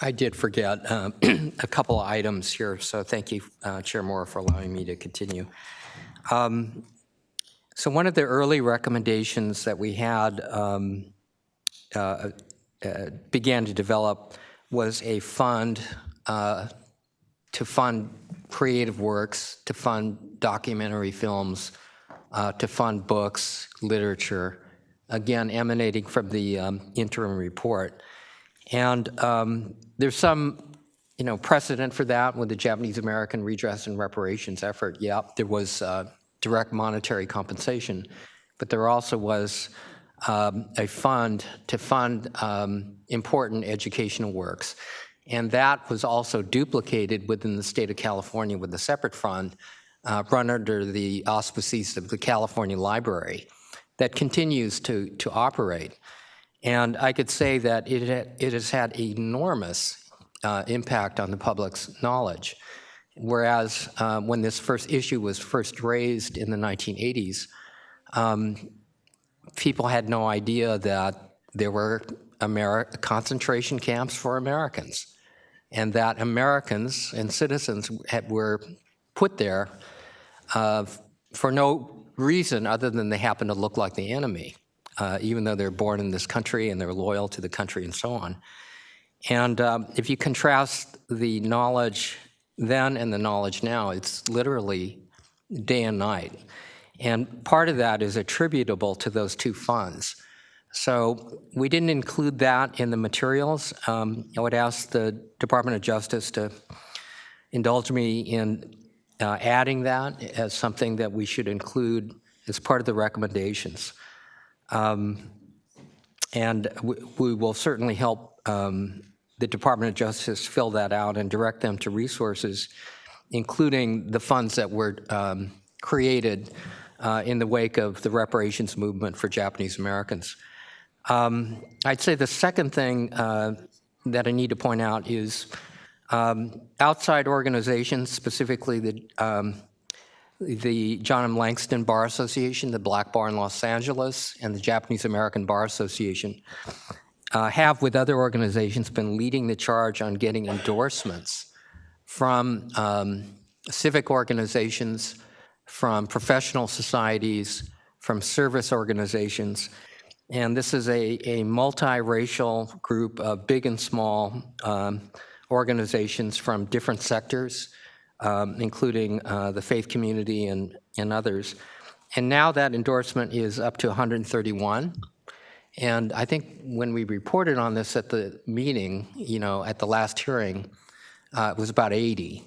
I did forget a couple of items here, so thank you, Chair Moore, for allowing me to continue. So one of the early recommendations that we had began to develop was a fund to fund creative works, to fund documentary films, to fund books, literature, again, emanating from the interim report. And there's some, precedent for that with the Japanese American Redress and Reparations effort. Yep, there was direct monetary compensation, but there also was a fund to fund important educational works. And that was also duplicated within the state of California with a separate fund run under the auspices of the California Library that continues to operate. And I could say that it has had enormous impact on the public's knowledge. Whereas when this first issue was first raised in the 1980s, people had no idea that there were concentration camps for Americans, and that Americans and citizens were put there for no reason other than they happen to look like the enemy, even though they're born in this country and they're loyal to the country and so on. And if you contrast the knowledge then and the knowledge now, it's literally day and night. And part of that is attributable to those two funds. So we didn't include that in the materials. I would ask the Department of Justice to indulge me in adding that as something that we should include as part of the recommendations. And we will certainly help the Department of Justice fill that out and direct them to resources, including the funds that were created in the wake of the reparations movement for Japanese Americans. I'd say the second thing that I need to point out is outside organizations, specifically the John M. Langston Bar Association, the Black Bar in Los Angeles, and the Japanese American Bar Association have, with other organizations, been leading the charge on getting endorsements from civic organizations, from professional societies, from service organizations. And this is a multiracial group of big and small organizations from different sectors, including the faith community and others. And now that endorsement is up to 131. And I think when we reported on this at the meeting, at the last hearing, it was about 80.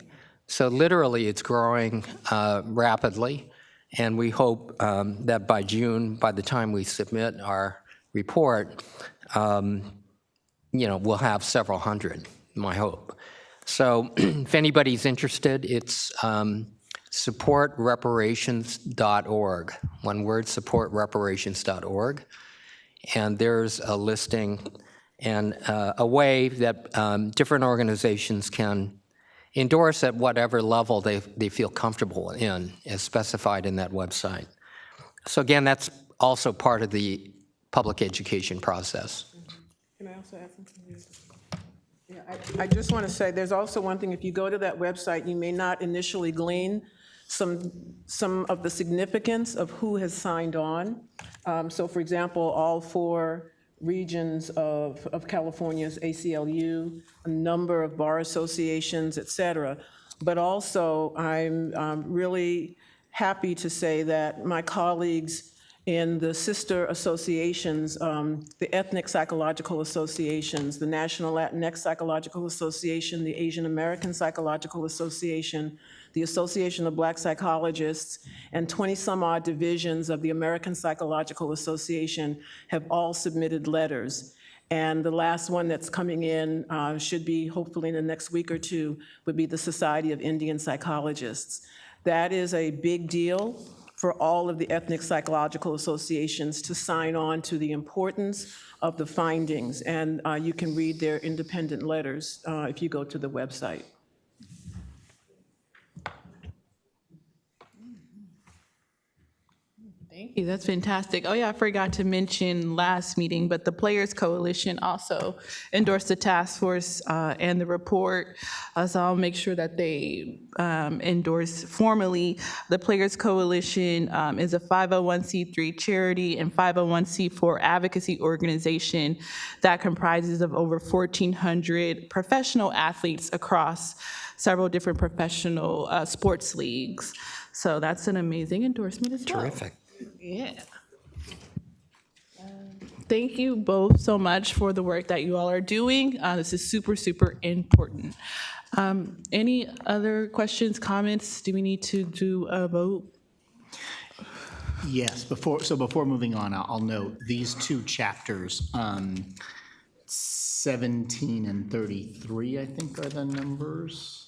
So literally it's growing rapidly. And we hope that by June, by the time we submit our report, we'll have several hundred, my hope. So if anybody's interested, it's supportreparations.org. One word, supportreparations.org. And there's a listing and a way that different organizations can endorse at whatever level they feel comfortable in, as specified in that website. So again, that's also part of the public education process. Can I also add something? Yeah, I just want to say, there's also one thing, if you go to that website, you may not initially glean some of the significance of who has signed on. So for example, all 4 regions of California's ACLU, a number of bar associations, et cetera. But also, I'm really happy to say that my colleagues in the sister associations, the Ethnic Psychological Associations, the National Latinx Psychological Association, the Asian American Psychological Association, the Association of Black Psychologists, and 20-some-odd divisions of the American Psychological Association have all submitted letters. And the last one that's coming in should be, hopefully in the next week or two, would be the Society of Indian Psychologists. That is a big deal for all of the ethnic psychological associations to sign on to the importance of the findings. And you can read their independent letters if you go to the website. Thank you, that's fantastic. Oh yeah, I forgot to mention last meeting, but the Players Coalition also endorsed the task force and the report. So I'll make sure that they endorse formally. The Players Coalition is a 501c3 charity and 501c4 advocacy organization that comprises of over 1,400 professional athletes across several different professional sports leagues. So that's an amazing endorsement as well. Terrific. Yeah. Thank you both so much for the work that you all are doing. This is super, super important. Any other questions, comments? Do we need to do a vote? Yes, before moving on, I'll note these 2 chapters, 17 and 33, I think are the numbers.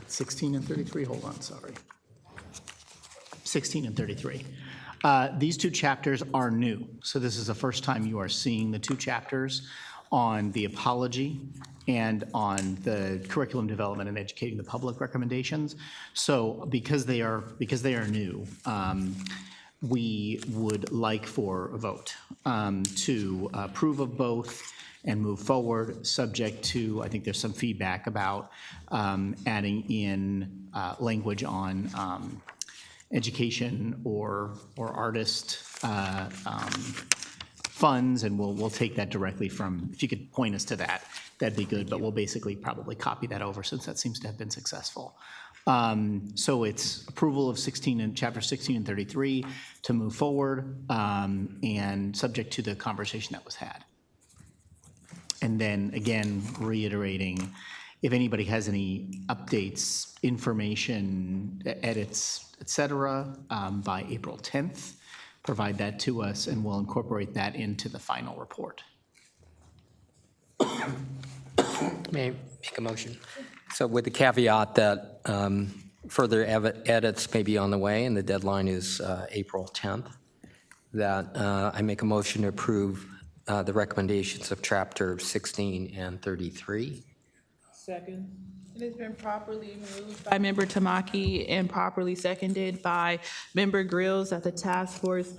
16 and 33, hold on, sorry. 16 and 33. These 2 chapters are new, so this is the first time you are seeing the 2 chapters. on the apology and on the curriculum development and educating the public recommendations. So because they are new, we would like for a vote to approve of both and move forward, subject to, I think there's some feedback about adding in language on education or artist funds, and we'll take that directly from, if you could point us to that, that'd be good, but we'll basically probably copy that over since that seems to have been successful. So it's approval of 16 and chapter 16 and 33 to move forward, and subject to the conversation that was had. And then again, reiterating, if anybody has any updates, information, edits, et cetera, by April 10th, provide that to us and we'll incorporate that into the final report. May I make a motion? So with the caveat that further edits may be on the way and the deadline is April 10th, that I make a motion to approve the recommendations of chapter 16 and 33. Second. It has been properly moved by Member Tamaki and properly seconded by Member Grills that the task force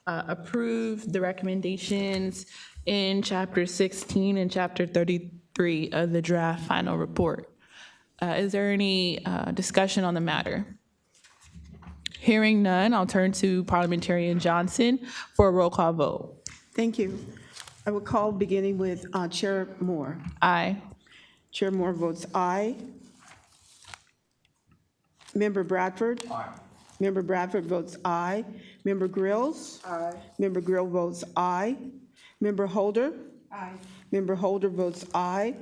approve the recommendations in chapter 16 and chapter 33 of the draft final report. Is there any discussion on the matter? Hearing none, I'll turn to Parliamentarian Johnson for a roll call vote. Thank you. I will call beginning with Chair Moore. Aye. Chair Moore votes aye. Member Bradford? Aye. Member Bradford votes aye. Member Grills? Aye. Member Grill votes aye. Member Holder? Aye. Member Holder votes aye.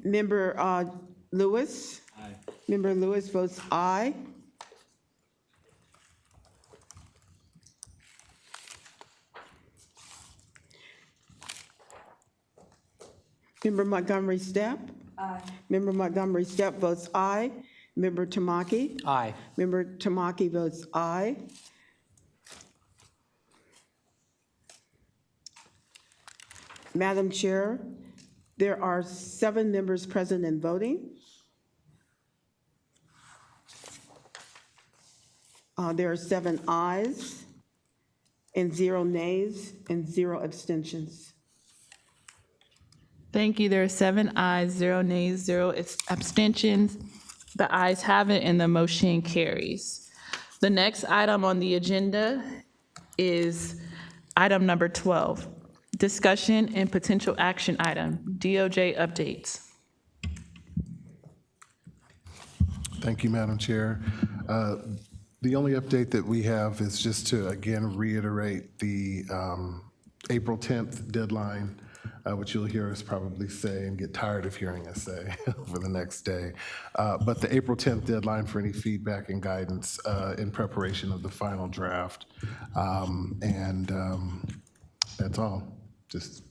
Member Lewis? Aye. Member Lewis votes aye. Member Montgomery Stepp? Aye. Member Montgomery Stepp votes aye. Member Tamaki? Aye. Member Tamaki votes aye. Madam Chair, there are 7 members present and voting. There are 7 ayes and 0 nays and 0 abstentions. Thank you. There are 7 ayes, 0 nays, 0 abstentions. The ayes have it and the motion carries. The next item on the agenda is item number 12, discussion and potential action item, DOJ updates. Thank you, Madam Chair. The only update that we have is just to, again, reiterate the April 10th deadline, which you'll hear us probably say and get tired of hearing us say over the next day. But the April 10th deadline for any feedback and guidance in preparation of the final draft. That's all, just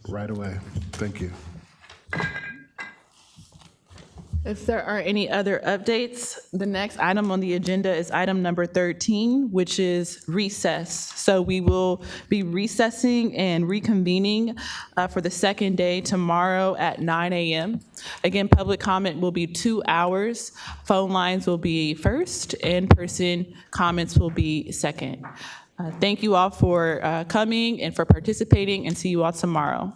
right away. Thank you. If there are any other updates, the next item on the agenda is item number 13, which is recess. So we will be recessing and reconvening for the second day tomorrow at 9 a.m. Again, public comment will be 2 hours. Phone lines will be first, in-person comments will be second. Thank you all for coming and for participating, and see you all tomorrow.